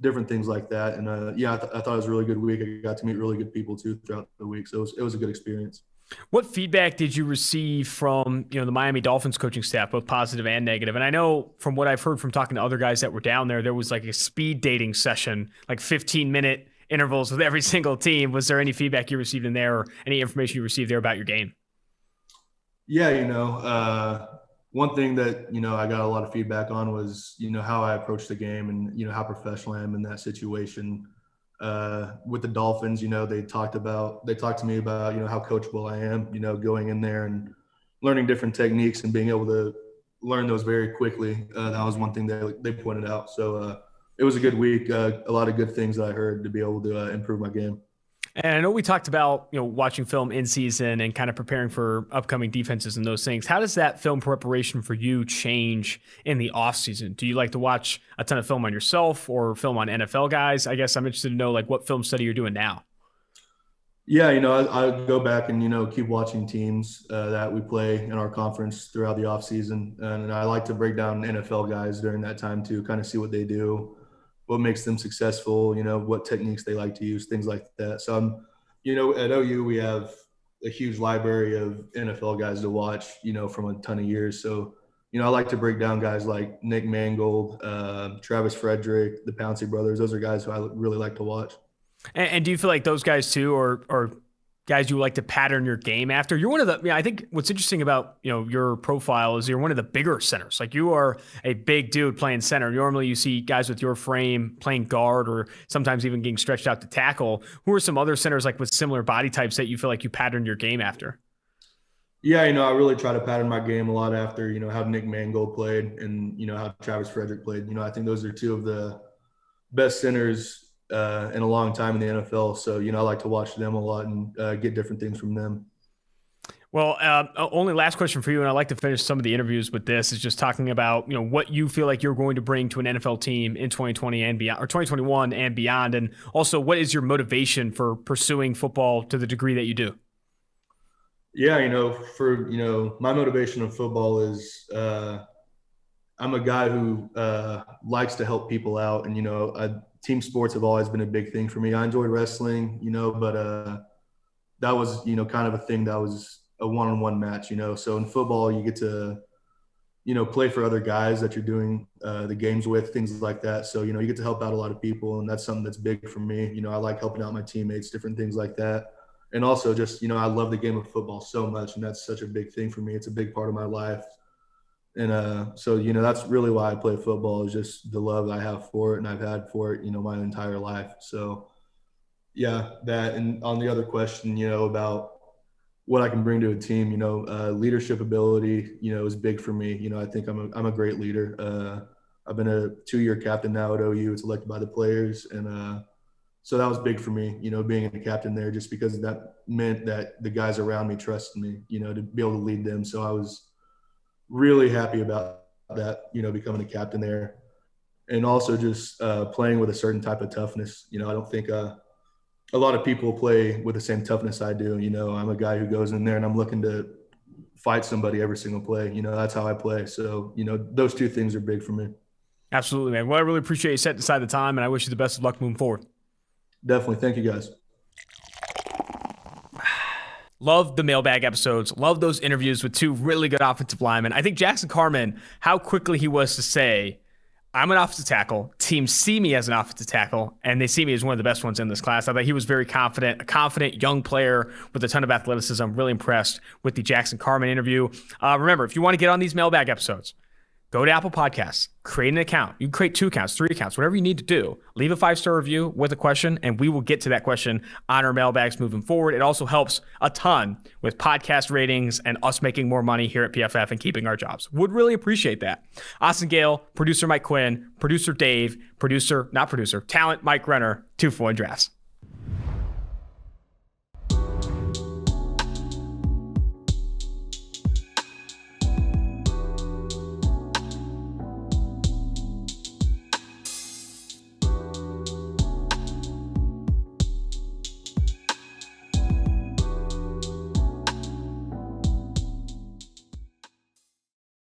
different things like that. And I thought it was a really good week. I got to meet really good people too throughout the week. So it was a good experience. What feedback did you receive from, the Miami Dolphins coaching staff, both positive and negative? And I know from what I've heard from talking to other guys that were down there was like a speed dating session, like 15-minute intervals with every single team. Was there any feedback you received in there or any information you received there about your game? Yeah, one thing that, I got a lot of feedback on was, how I approach the game and, how professional I am in that situation. With the Dolphins, they talked to me about, how coachable I am, going in there and learning different techniques and being able to learn those very quickly. That was one thing that they pointed out. So it was a good week. A lot of good things that I heard to be able to improve my game. And I know we talked about, watching film in season and kind of preparing for upcoming defenses and those things. How does that film preparation for you change in the off season? Do you like to watch a ton of film on yourself or film on NFL guys? I guess I'm interested to know like what film study you're doing now. Yeah, I go back and, keep watching teams that we play in our conference throughout the offseason. And I like to break down NFL guys during that time to kind of see what they do, what makes them successful, what techniques they like to use, things like that. So at OU, we have a huge library of NFL guys to watch, from a ton of years. So, I like to break down guys like Nick Mangold, Travis Frederick, the Pouncey brothers. Those are guys who I really like to watch. And do you feel like those guys too are guys you like to pattern your game after? You're one of the, I think what's interesting about, your profile is you're one of the bigger centers. Like you are a big dude playing center. Normally you see guys with your frame playing guard or sometimes even getting stretched out to tackle. Who are some other centers like with similar body types that you feel like you pattern your game after? Yeah, I really try to pattern my game a lot after, how Nick Mangold played and, how Travis Frederick played. I think those are two of the best centers in a long time in the NFL. So, I like to watch them a lot and get different things from them. Well, only last question for you, and I like to finish some of the interviews with this, is just talking about, what you feel like you're going to bring to an NFL team in 2020 and beyond, or 2021 and beyond. And also, what is your motivation for pursuing football to the degree that you do? Yeah, my motivation in football is I'm a guy who likes to help people out. And, team sports have always been a big thing for me. I enjoyed wrestling, but that was, kind of a thing that was a one-on-one match, So in football, you get to, play for other guys that you're doing the games with, things like that. So, you get to help out a lot of people, and that's something that's big for me. I like helping out my teammates, different things like that. And also just, I love the game of football so much, and that's such a big thing for me. It's a big part of my life. And so, that's really why I play football, is just the love I have for it, and I've had for it, my entire life. So, yeah, that. And on the other question, about what I can bring to a team, leadership ability, is big for me. I think I'm a great leader. I've been a 2-year captain now at OU. It's elected by the players. And so that was big for me, being a captain there, just because that meant that the guys around me trusted me, to be able to lead them. So I was really happy about that, becoming a captain there. And also just playing with a certain type of toughness. I don't think a lot of people play with the same toughness I do. I'm a guy who goes in there and I'm looking to fight somebody every single play. That's how I play. So, those two things are big for me. Absolutely, man. Well, I really appreciate you setting aside the time, and I wish you the best of luck moving forward. Definitely. Thank you, guys. Love the mailbag episodes. Love those interviews with two really good offensive linemen. I think Jackson Carman, how quickly he was to say, I'm an offensive tackle. Teams see me as an offensive tackle, and they see me as one of the best ones in this class. I thought he was very confident, a confident young player with a ton of athleticism. I'm really impressed with the Jackson Carman interview. Remember, if you want to get on these mailbag episodes, go to Apple Podcasts, create an account. You can create 2 accounts, 3 accounts, whatever you need to do. Leave a 5-star review with a question, and we will get to that question on our mailbags moving forward. It also helps a ton with podcast ratings and us making more money here at PFF and keeping our jobs. Would really appreciate that. Austin Gale, producer Mike Quinn, producer Dave, talent Mike Renner, 2-for-1 Drafts.